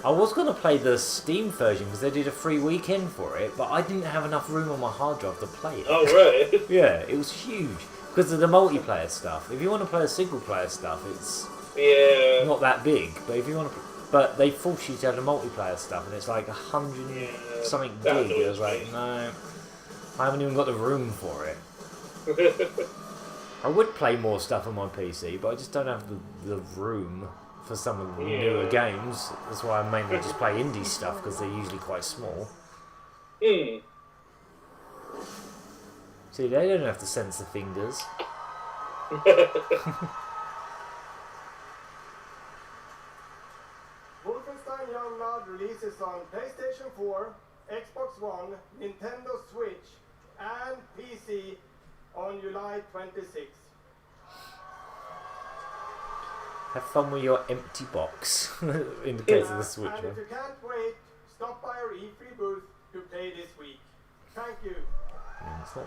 I was going to play the Steam version because they did a free weekend for it, but I didn't have enough room on my hard drive to play it. Oh, right. Yeah, it was huge because of the multiplayer stuff. If you want to play the single player stuff, it's not that big. But if you want to, but they force you to have the multiplayer stuff, and it's like 100 something gig. I was like, no, I haven't even got the room for it. I would play more stuff on my PC, but I just don't have the room for some of the newer games. That's why I mainly just play indie stuff because they're usually quite small. See, they don't have to censor fingers. Wolfenstein Youngblood releases on PlayStation 4, Xbox One, Nintendo Switch, and PC on July 26th. Have fun with your empty box, in the case of the Switch And if you can't wait, stop by our E3 booth to play this week. Thank you. It's not,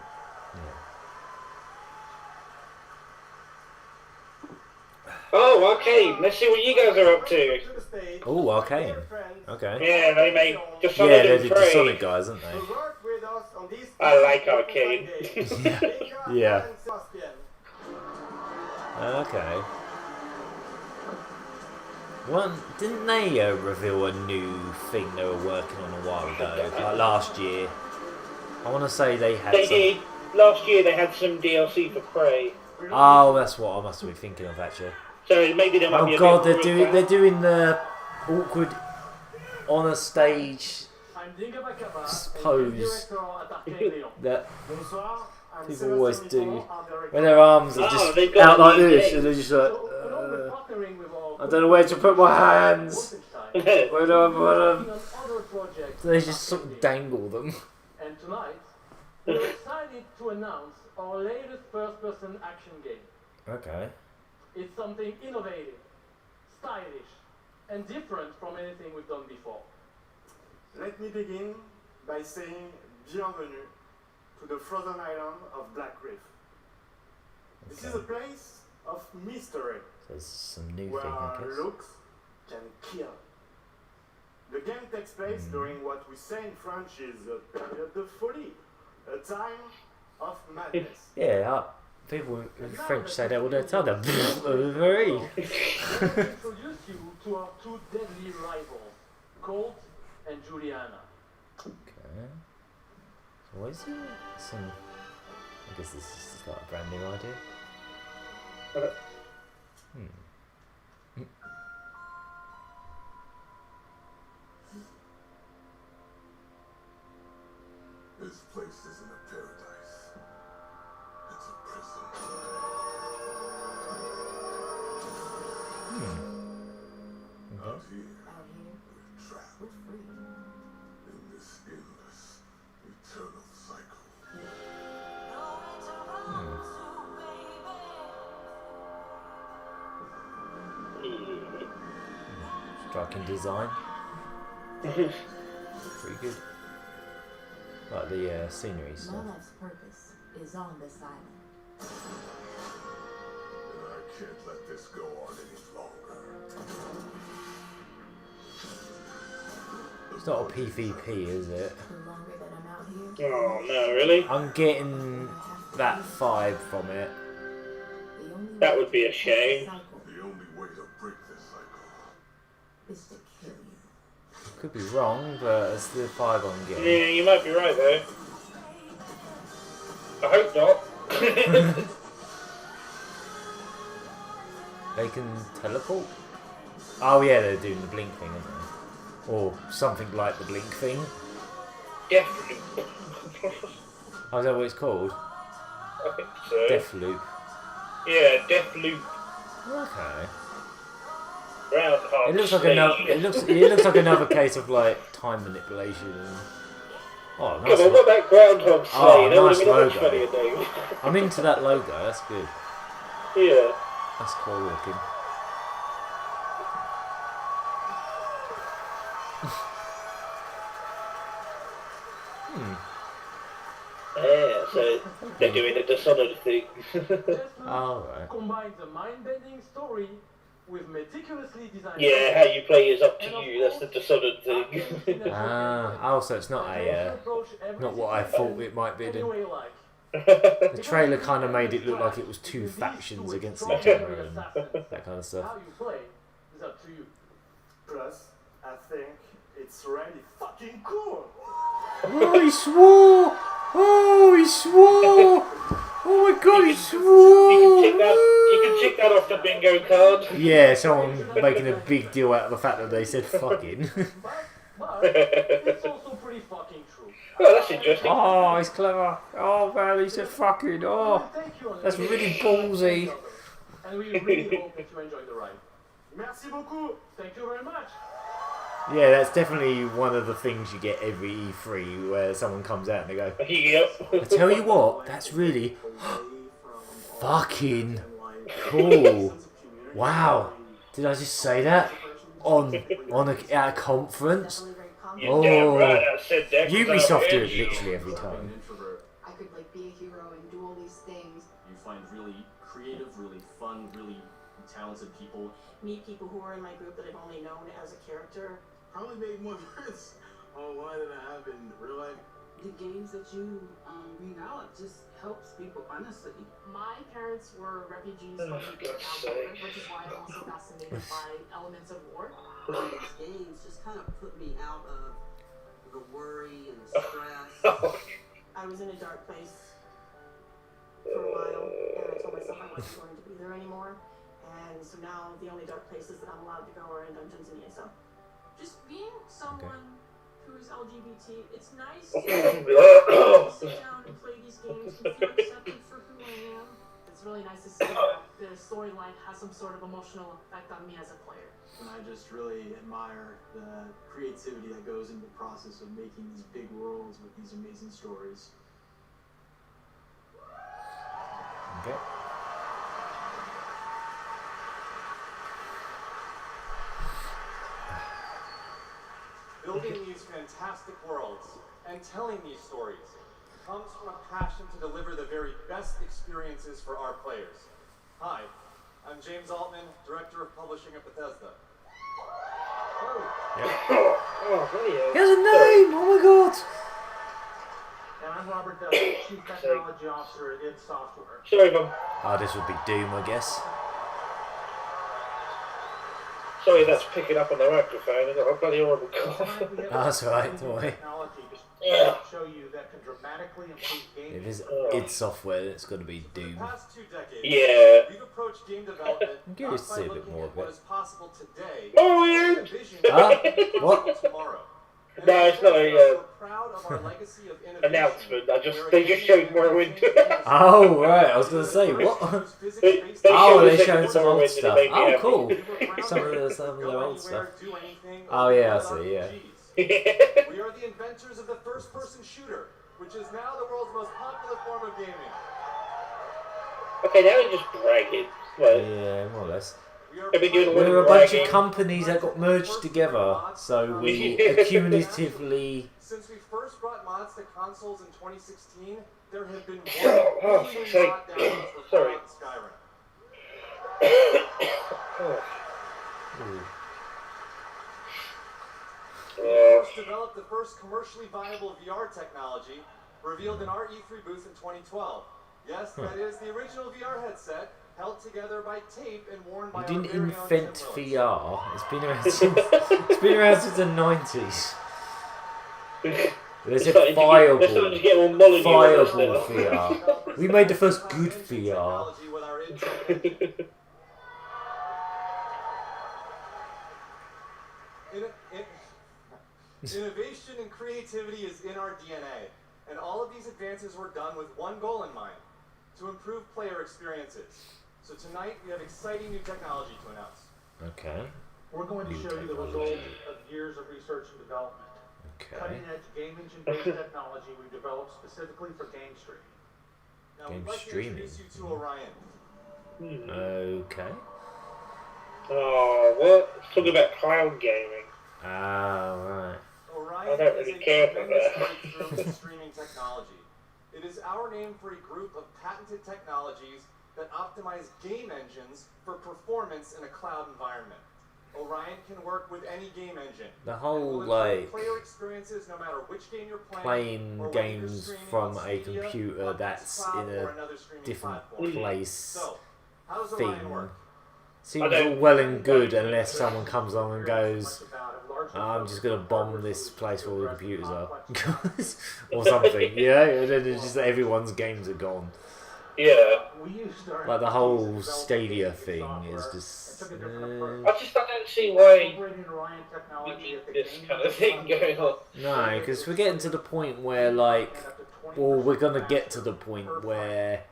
Oh, arcade. Let's see what you guys are up to. Oh, arcade. Okay. Yeah, they made Dishonored they and did the Prey. Sonic guys, didn't they? I like arcade. Yeah. Okay. Didn't they reveal a new thing they were working on a while ago, like last year? I want to say they had. They did. Last year they had some DLC for Prey. Oh, that's what I must have been thinking of actually. So maybe they might be a God, bit they're doing the awkward on a stage pose that people always do when their arms are just out like this, and they're just like, I don't know where to put my hands. Where do I put them? So they just sort of dangle them. And tonight, we're excited to announce our latest first-person action game. Okay. It's something innovative, stylish, and different from anything we've done before. Let me begin by saying bienvenue to the frozen island of Black Reef. This is a place of mystery. There's some new where thing, I guess. looks can kill. The game takes place during what we say in French is a période de folie, a time of madness. Yeah, people in French say that all the time. Very. Introduce you to our two deadly rivals, Colt and Juliana. Okay. So what is it? Some. I guess this is like a brand new idea. This place isn't a paradise. It's a prison. Out here, we're trapped in this endless, eternal cycle. Striking design. Pretty good. Like the scenery stuff. Life's purpose is on this island. And I can't let this go on any longer. It's not a PvP, is it? The longer that I'm out here, Oh no, really? I'm getting that vibe from it. That would be a shame. The only way to break this cycle is to kill you. Could be wrong, but it's the vibe I'm getting. Yeah, you might be right though. I hope not. They can teleport? Oh yeah, they're doing the blink thing, aren't they? Or something like the blink thing. Deathloop. Oh, is that what it's called? I think so. Deathloop. Yeah, Deathloop. Okay. Groundhog It looks like Day. another. It looks like another case of like time manipulation. And, oh, nice. Come on, what about Groundhog Day? Oh, That would nice have been a much logo. funnier name. I'm into that logo. That's good. Yeah. That's cool looking. Yeah, so they're doing a Dishonored thing. Oh, right. Combines a mind-bending story with meticulously designed. Yeah, how you play is up to you. That's the sort of thing. So it's not not what I thought it might be. Then. Like. The trailer kind of made it look like it was two factions against each other and that kind of stuff. How you play is up to you. Plus, I think it's really fucking cool. Oh, he swore! Oh, he swore! Oh my god, he swore! You can tick that off the bingo card. Yeah, someone making a big deal out of the fact that they said fucking. But it's also pretty fucking true. Oh, that's interesting. Oh, he's clever. Oh man, he said fucking. Oh, that's really ballsy. And we really hope that you enjoyed the ride. Merci beaucoup. Thank you very much. Yeah, that's definitely one of the things you get every E3 where someone comes out and they go, I tell you what, that's really fucking cool. Wow. Did I just say that? At a conference? Oh, Ubisoft do it literally every time. I could like be a hero and do all these things. You find really creative, really fun, really talented people. Meet people who are in my group that I've only known as a character. Probably made more friends online than I have in real life. The games that you bring out just helps people, honestly. My parents were refugees from the war, which is why I'm also fascinated by elements of war. These games just kind of put me out of the worry and the stress. I was in a dark place for a while, and I told myself I wasn't going to be there anymore. And so now the only dark places that I'm allowed to go are in Dungeons and ESO. Just being someone who's LGBT, it's nice to sit down and play these games and feel accepted for who I am. It's really nice to see that the storyline has some sort of emotional effect on me as a player. And I just really admire the creativity that goes into the process of making these big worlds with these amazing stories. Okay. Building these fantastic worlds and telling these stories comes from a passion to deliver the very best experiences for our players. Hi, I'm James Altman, Director of Publishing at Bethesda. He has a name! Oh my god! And I'm Robert Dudley, Chief Technology Officer at id Software. Sorry, Mum. Oh, this would be Doom, I guess. Sorry, that's picking up on the microphone. I've got a bloody horrible cough. That's alright, don't worry. Show you that could dramatically improve gaming. If it's id Software, it's got to be Doom. Past 2 decades, Yeah. we've approached game development I'm curious to see a bit more of what it. is possible today. Oh, yeah. What? Tomorrow. No, it's not a Proud of our legacy of innovation. announcement. They just showed Morrowind. Oh, right, I was going to say, what? They're showing some old stuff. Oh, cool. Some of their old stuff. Oh, yeah, I see, yeah. We are the inventors of the first-person shooter, which is now the world's most popular form of gaming. Okay, now you're just bragging. Well, Yeah, more or less. doing We're a bunch of companies that got merged together, so we accumulatively... Since we first brought mods to consoles in 2016, there have been Sorry. Skyrim. We first developed the first commercially viable VR technology, revealed in our E3 booth in 2012. Yes, that is the original VR headset, held together by tape and worn by You didn't our very own invent Tim VR. It's been around since the 90s. There's a viable VR. We made the first good VR. Innovation and creativity is in our DNA, and all of these advances were done with one goal in mind: to improve player experiences. So tonight we have exciting new technology to announce. Okay. We're going to show you the results of years of research and development. Okay. Cutting-edge game engine-based technology we've developed specifically for game streaming. Now Game we'd like to streaming. introduce you to Orion. Okay. Oh, what? It's talking about cloud gaming. Ah, right. Orion I don't really is a care for tremendous that. breakthrough in streaming technology. It is our name for a group of patented technologies that optimize game engines for performance in a cloud environment. Orion can work with any game engine. The whole like player experiences no matter which game you're playing games from a computer that's in a different place thing seems all well and good unless someone comes along and goes, I'm just gonna bomb this place where all the computers are or something. Yeah, and then it's just everyone's games are gone. Yeah. Like the whole Stadia thing is just. I don't see why we need this kind of thing going on. No, because we're getting to the point where, like, well, we're gonna get to the point where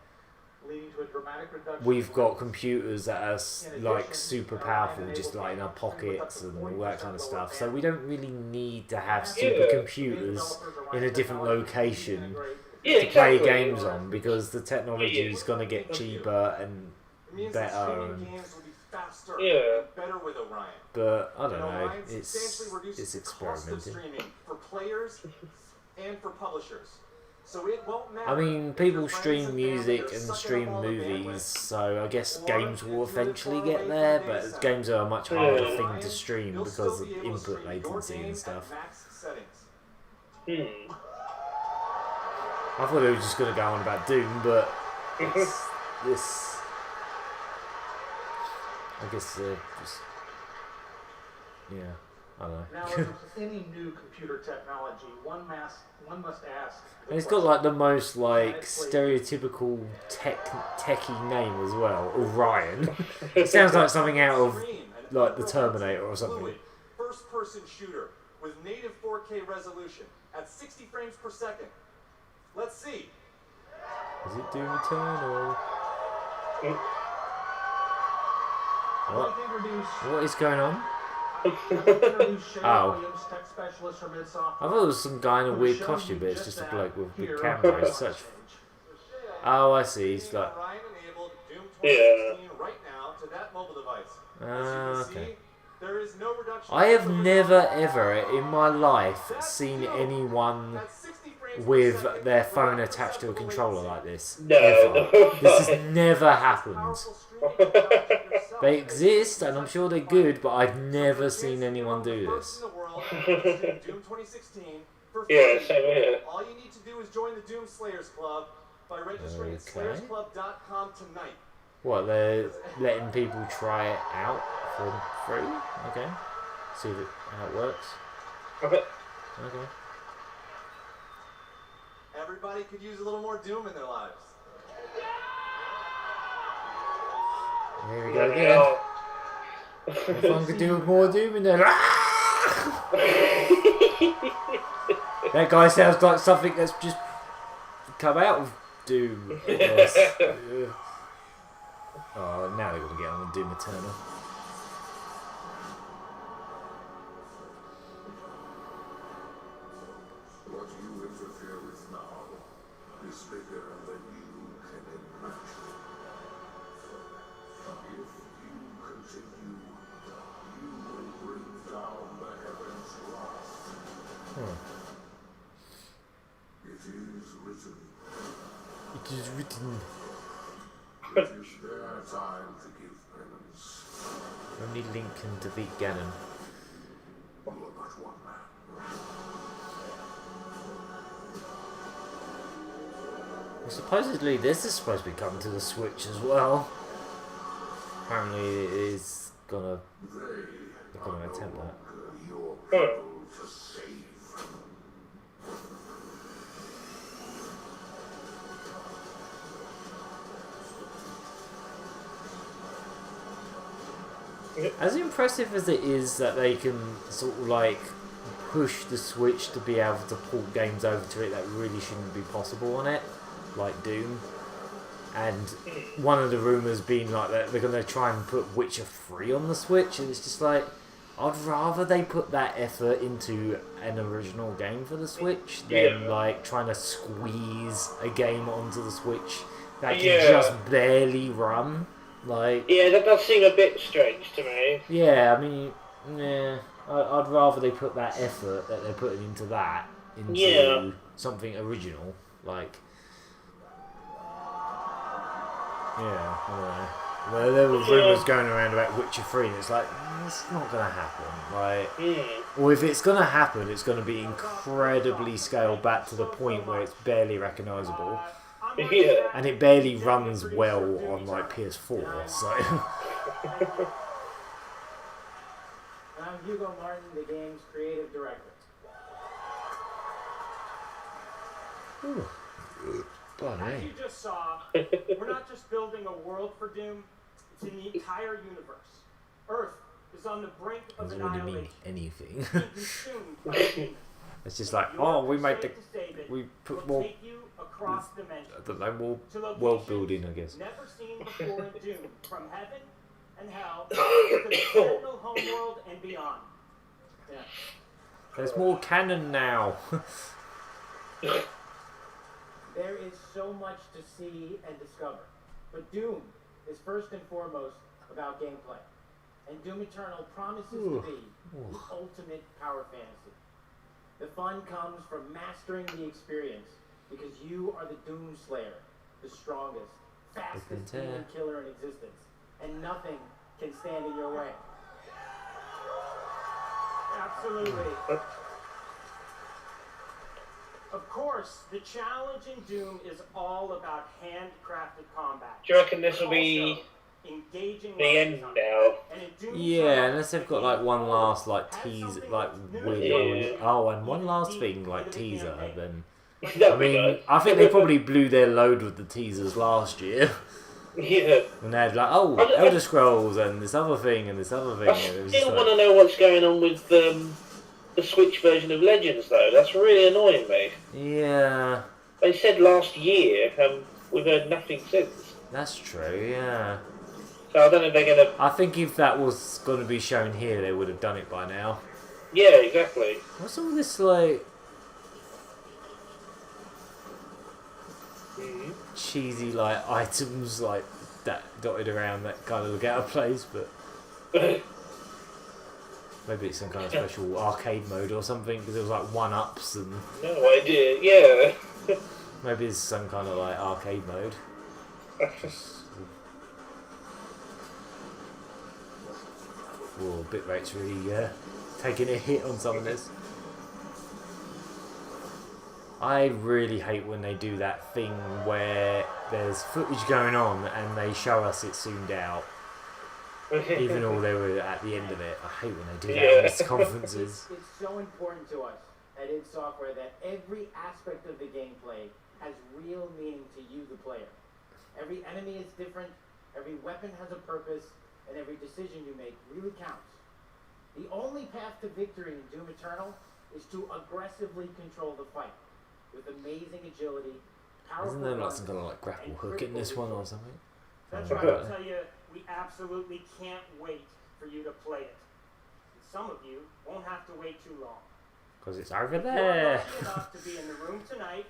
we've got computers that are like super powerful, just like in our pockets and all that kind of stuff. So we don't really need to have supercomputers in a different location to play games on, because the technology is going to get cheaper and better. And, better with Orion. But I don't know. It's experimenting. For players and for publishers. So it won't matter. I mean, people stream music and stream movies, so I guess games will eventually get there, but games are a much harder thing to stream because of input latency and stuff. I thought it was just going to go on about Doom, but it's this. I guess just. Yeah, I don't know. Now, with any new computer technology, one must ask. And it's got like the most like stereotypical techie name as well, Orion. It sounds like something out of like the Terminator or something. First-person shooter with native 4K resolution at 60 frames per second. Let's see. Is it Doom Eternal? What is going on? Oh. I thought it was some guy in a weird costume, but it's just a bloke with a big camera. It's such. Oh, I see. He's like. Okay. I have never ever in my life seen anyone with their phone attached to a controller like this. No. Ever. This has never happened. They exist, and I'm sure they're good, but I've never seen anyone do this. Yeah, same here. All you need to do is join the Doom Slayers Club by registering at slayersclub.com tonight. What, they're letting people try it out for free? Okay. See how it works. Okay. Okay. Everybody could use a little more Doom in their lives. Here we go again. If I could do more Doom in there. That guy sounds like something that's just come out of Doom. Oh, now they're going to get on with Doom Eternal. What you interfere with now is bigger than you can imagine. If you continue, you will bring down the heavens' wrath. It is written. It is written. It is their time to give penance. Only Link can defeat Ganon. You are but one man. Well, supposedly this is supposed to be coming to the Switch as well. Apparently it is they're gonna attempt that. As impressive as it is that they can sort of like push the Switch to be able to port games over to it that really shouldn't be possible on it, like Doom, and one of the rumours being like that they're going to try and put Witcher 3 on the Switch, and it's just like, I'd rather they put that effort into an original game for the Switch than like trying to squeeze a game onto the Switch that can just barely run. Like, yeah, that does seem a bit strange to me. Yeah, I mean, I'd rather they put that effort that they're putting into that into something original. Like, Yeah, I don't know. Well, there were rumours going around about Witcher 3, and it's like, it's not going to happen. Like, or if it's going to happen, it's going to be incredibly scaled back to the point where it's barely recognisable. Yeah. And it barely runs well on, like, PS4, so... I'm Hugo Martin, the game's creative director. As you just saw, we're not just building a world for Doom, it's in the entire universe. Earth is on the brink of Doesn't really mean annihilation. anything. Being consumed by demons. It's just like, we made the... We put more... Across dimensions. I don't know, more world building, I guess. Never seen before in Doom, from heaven and hell to the eternal homeworld and beyond. Yeah. There's more canon now. There is so much to see and discover, but Doom is first and foremost about gameplay, and Doom Eternal promises to be the ultimate power fantasy. The fun comes from mastering the experience, because you are the Doom Slayer, the strongest, fastest demon killer in existence, and nothing can stand in your way. Absolutely. Of course, the challenge in Doom is all about handcrafted combat. Do you reckon this will be the end now? Yeah, unless they've got like one last like teaser, like weird. Oh, and one last thing like teaser, then. I mean, I think they probably blew their load with the teasers last year. Yeah. And they had like, Elder Scrolls and this other thing and this other thing. I still want to know what's going on with the Switch version of Legends, though. That's really annoying me. Yeah. They said last year, we've heard nothing since. That's true, yeah. So I don't know if they're going to... I think if that was going to be shown here, they would have done it by now. Yeah, exactly. What's all this, like... cheesy, like, items, like, that dotted around that kind of look out of place, but... maybe it's some kind of special arcade mode or something, because it was like 1-ups and... No idea, yeah. Maybe it's some kind of, like, arcade mode. Whoa, bitrate's really taking a hit on some of this. I really hate when they do that thing where there's footage going on and they show us it zoomed out. Even though they were at the end of it. I hate when they do that in these conferences. It's so important to us at id Software that every aspect of the gameplay has real meaning to you, the player. Every enemy is different, every weapon has a purpose, and every decision you make really counts. The only path to victory in Doom Eternal is to aggressively control the fight. With amazing agility, powerful... Isn't there like some kind of like grapple hook in this one or something? That's right, I'll tell you, we absolutely can't wait for you to play it. And some of you won't have to wait too long. Because it's over You're there. lucky enough to be in the room tonight.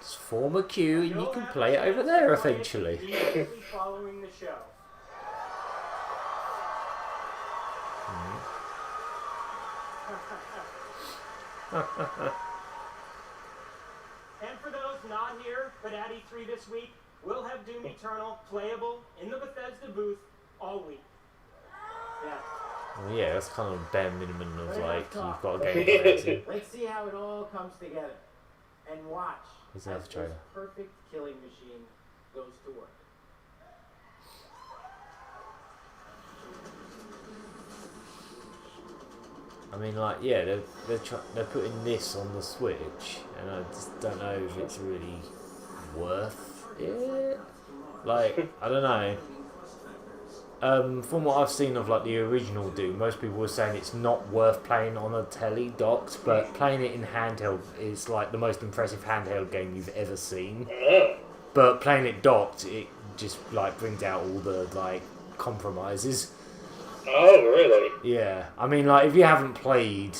Just form a queue and you can play it over there eventually. Immediately following the show. And for those not here, but at E3 this week, we'll have Doom Eternal playable in the Bethesda booth all week. Yeah. Well, yeah, that's kind of bare minimum of like, you've got a game to play to. Let's see how it all comes together. And watch Here's as another this trailer. perfect killing machine goes to work. I mean, like, yeah, they're putting this on the Switch, and I just don't know if it's really worth it. Like, I don't know. From what I've seen of like the original Doom, most people were saying it's not worth playing on a telly docked, but playing it in handheld is like the most impressive handheld game you've ever seen. But playing it docked, it just like brings out all the like compromises. Oh, really? Yeah, I mean, like, if you haven't played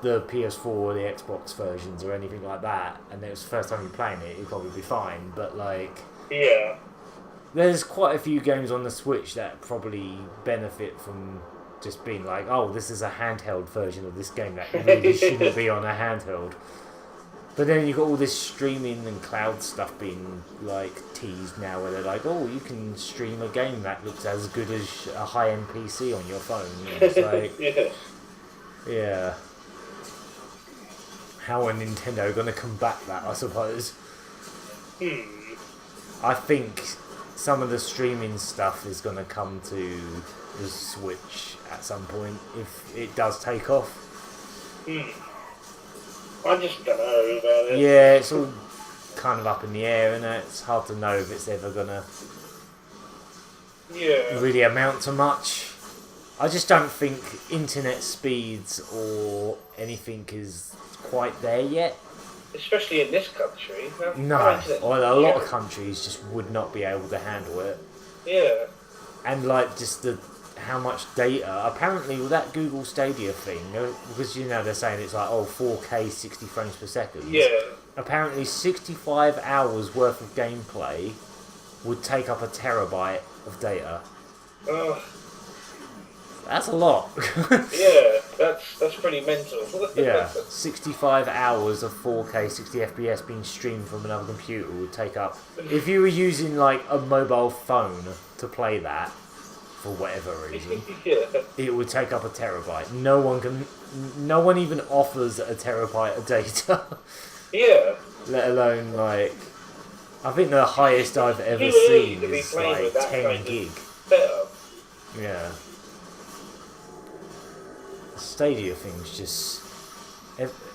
the PS4 or the Xbox versions or anything like that, and it was the first time you're playing it, you'd probably be fine, but, like... Yeah. There's quite a few games on the Switch that probably benefit from just being like, oh, this is a handheld version of this game that really shouldn't be on a handheld. But then you've got all this streaming and cloud stuff being like teased now, where they're like, oh, you can stream a game that looks as good as a high-end PC on your phone. And it's like, yeah. How are Nintendo going to combat that, I suppose? I think some of the streaming stuff is going to come to the Switch at some point if it does take off. I just don't know about it. Yeah, it's all kind of up in the air, and it's hard to know if it's ever gonna really amount to much. I just don't think internet speeds or anything is quite there yet. Especially in this country. No, well, a lot of countries just would not be able to handle it. Yeah. And like just how much data, apparently with that Google Stadia thing, because they're saying it's like 4K 60 frames per second. Yeah. Apparently 65 hours worth of gameplay would take up 1 terabyte of data. That's a lot. Yeah, that's pretty mental. Yeah, 65 hours of 4K 60 FPS being streamed from another computer would take up. If you were using like a mobile phone to play that, for whatever reason, it would take up 1 terabyte. No one even offers 1 terabyte of data. Yeah. Let alone like, I think the highest I've ever seen is like 10 gig. Yeah. The Stadia thing's just,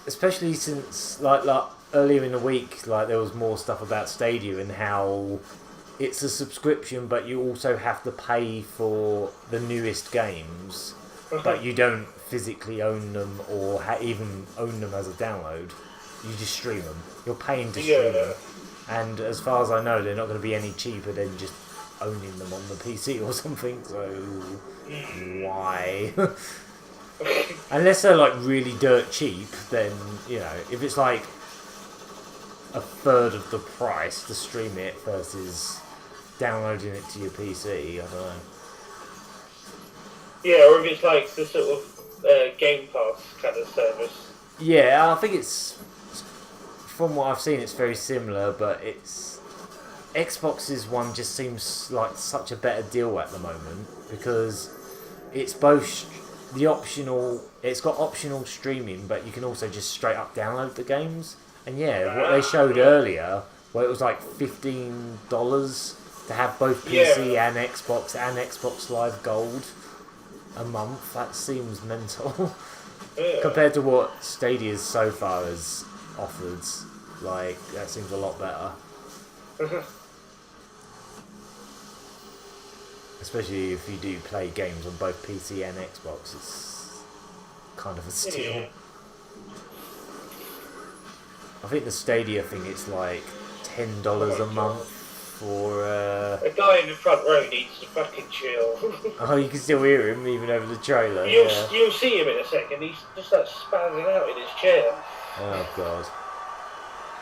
especially since like earlier in the week, like there was more stuff about Stadia and how it's a subscription, but you also have to pay for the newest games, but you don't physically own them or even own them as a download. You just stream them. You're paying to stream them. And as far as I know, they're not going to be any cheaper than just owning them on the PC or something, so why? Unless they're like really dirt cheap, then, if it's like a third of the price to stream it versus downloading it to your PC, I don't know. Yeah, or if it's like the sort of Game Pass kind of service. Yeah, I think it's, from what I've seen, it's very similar, but it's Xbox's one just seems like such a better deal at the moment because it's both it's got optional streaming, but you can also just straight up download the games. And what they showed earlier, where it was like $15 to have both PC and Xbox Live Gold a month, that seems mental. Compared to what Stadia so far has offered, like, that seems a lot better. Especially if you do play games on both PC and Xbox, it's kind of a steal. I think the Stadia thing, it's like $10 a month for... A guy in the front row needs to fucking chill. Oh, you can still hear him even over the trailer. You'll see him in a second. He's just like spazzing out in his chair. Oh, God.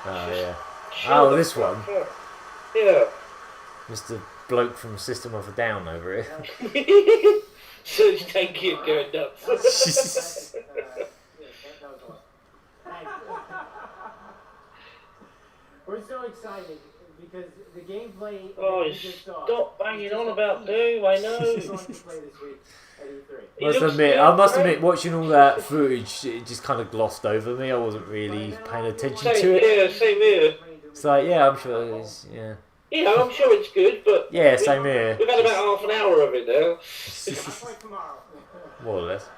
Oh, yeah. Oh, this one. Yeah. Mr. Bloke from System of a Down over here. So he's taking it going nuts. We're so excited because the gameplay. Oh, stop banging on about Doom, I know. I must admit, watching all that footage, it just kind of glossed over me. I wasn't really paying attention to it. Yeah, same here. It's like, I'm sure it is, Yeah, I'm sure it's good, but... Yeah, same here. We've had about half an hour of it now. More or less.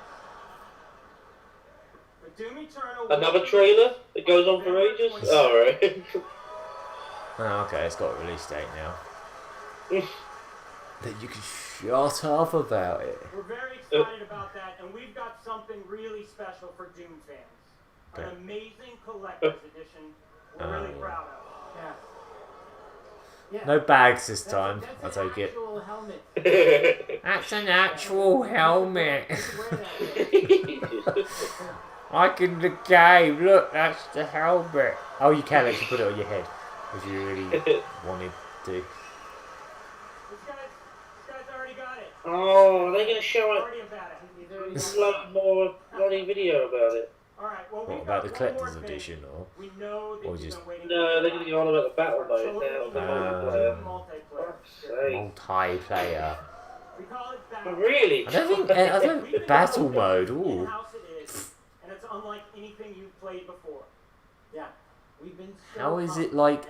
Another trailer that goes on for ages? Alright. Oh, okay, it's got a release date now. Then you can shut up about it. We're very excited about that, and we've got something really special for Doom fans. An amazing collector's edition we're really proud of. Yeah. No bags this time, I take it. That's an actual helmet. Like in the game, look, that's the helmet. Oh, you can actually put it on your head if you really wanted to. This guy's already got it. Oh, they're going to show a like more bloody video about it. What about the collector's edition or just No, they're going to go on about the battle mode now. The multiplayer? Really? I don't battle mode. Ooh. And it's unlike anything you've played before. Yeah. We've been so How is it like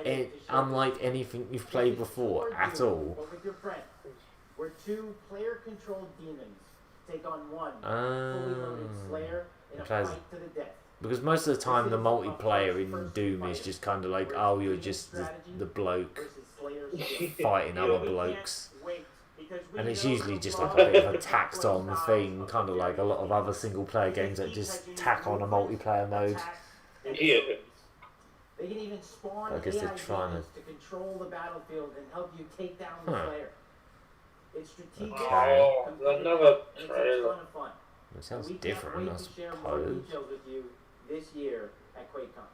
unlike anything you've played before at all? But with your friends, where 2 player-controlled demons take on one fully loaded slayer in a fight to the death. Because most of the time the multiplayer in Doom is just kind of like, oh, you're just the bloke fighting other blokes. And it's usually just like a bit of a tacked on thing, kind of like a lot of other single player games that just tack on a multiplayer mode. Yeah. They can even spawn I guess they're trying to control the battlefield and help you take down the player. It's strategic. Oh, another trailer. Fun. It sounds different, I suppose. With you this year at QuakeCon.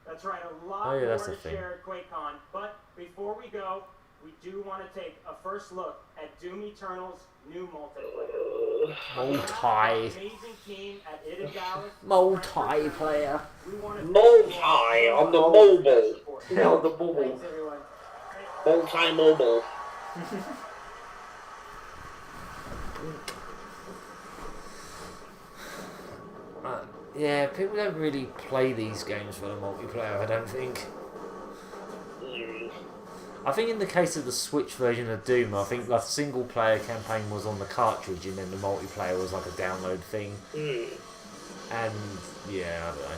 That's right, a lot Oh, yeah, more that's to the thing. share at QuakeCon. But before we go, we do want to take a first look at Doom Eternal's new multiplayer. Amazing team at Ida Dallas. Multiplayer. Multi on the mobile. Yeah, on the mobile. Thanks, everyone. Multi-mobile. Yeah, people don't really play these games for the multiplayer, I don't think. I think in the case of the Switch version of Doom, I think the single player campaign was on the cartridge and then the multiplayer was like a download thing. And yeah, I don't know.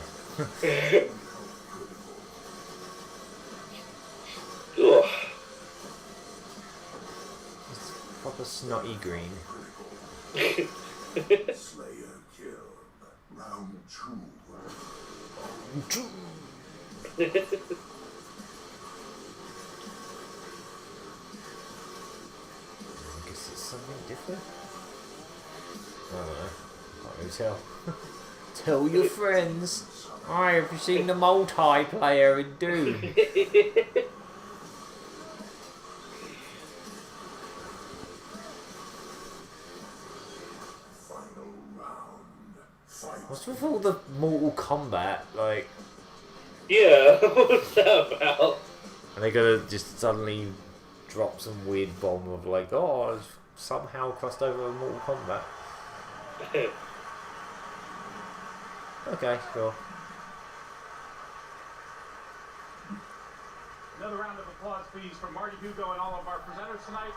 It's proper snotty green. Slayer kill. Round 2. I guess it's something different. I don't know. Can't really tell. Tell your friends. Hi, have you seen the multiplayer in Doom? What's with all the Mortal Kombat, like... Yeah, what's that about? And they're gonna just suddenly drop some weird bomb of like, oh, it's somehow crossed over with Mortal Kombat. Okay, sure. Another round of applause, please, for Marty Hugo and all of our presenters tonight.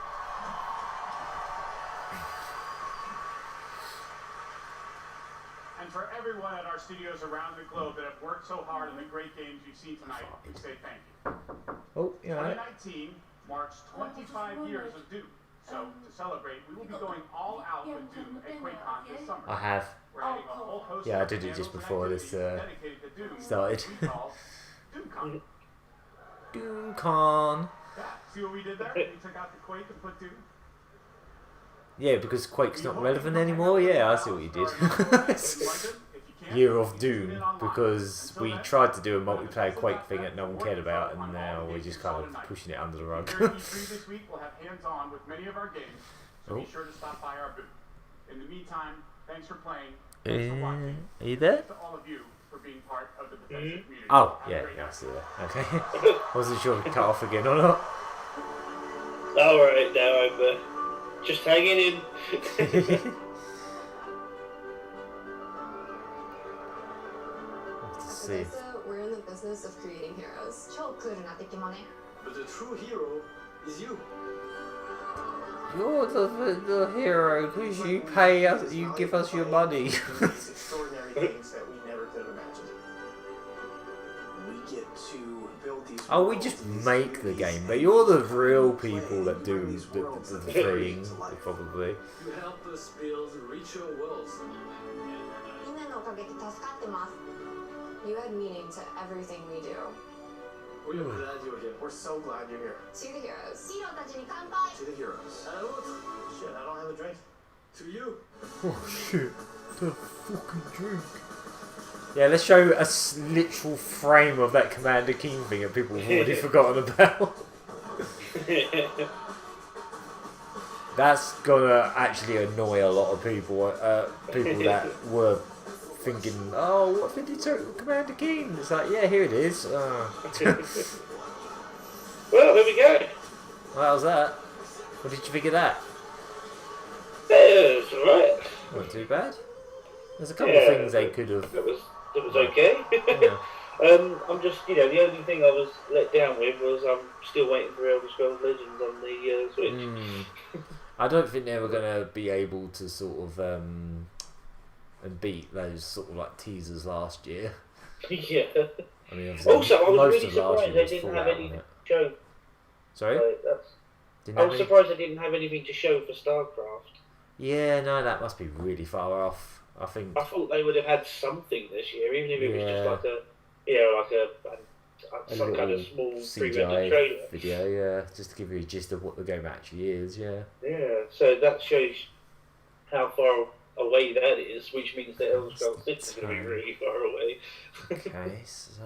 And for everyone at our studios around the globe that have worked so hard on the great games you've seen tonight, we say thank you. Oh, yeah. 2019 marks 25 years of Doom. So, to celebrate, we will be going all out with Doom at QuakeCon this summer. I have. We're adding a whole host Yeah, I of did it just before this dedicated to Doom, started. we call DoomCon. DoomCon. See what we did there? We took out the Quake and put Doom. Yeah, because Quake's not relevant anymore. Yeah, I see what you did. Year of Doom, because we tried to do a multiplayer Quake thing that no one cared about, and now we're just kind of pushing it under the rug. This week we'll have hands-on with many of our games, so be sure to stop by our booth. In the meantime, thanks for playing. Thanks for watching. Are you there? To all of you for being part of the Bethesda community. Oh, yeah, I see that. Okay. Wasn't sure if we cut off again or not. Alright, now I'm just hanging in. Bethesda, we're in the business of creating heroes. But the true hero is you. You're the hero because you pay us, you give us your money. Extraordinary things that we never could have imagined. We get to build these. Oh, we just make the game, but you're the real people that do the thing, probably. You help us build richer worlds. You add meaning to everything we do. We're glad you're here. We're so glad you're here. To the heroes. To the heroes. Shit, I don't have a drink. To you. Oh shit, the fucking drink. Yeah, let's show a literal frame of that Commander King thing that people have already forgotten about. That's gonna actually annoy a lot of people. People that were thinking, oh, what if they did Commander Keen? It's like, yeah, here it is. Well, there we go. Well, how's that? What did you think of that? Yeah, it's alright. Not too bad. There's a couple of things they could have. It was okay. Yeah. I'm just, the only thing I was let down with was I'm still waiting for Elder Scrolls Legends on the Switch. I don't think they were going to be able to sort of and beat those sort of like teasers last year. Yeah. I mean, also, I was most really of last surprised year they was didn't full have out on anything it. to show. Sorry? I was surprised they didn't have anything to show for StarCraft. Yeah, no, that must be really far off. I think. I thought they would have had something this year, even if it was just like some kind of small CGI trailer video, yeah, just to give you a gist of what the game actually is, yeah. Yeah, so that shows how far away that is, which means that Elder Scrolls 6 is going to be really far away. Okay, so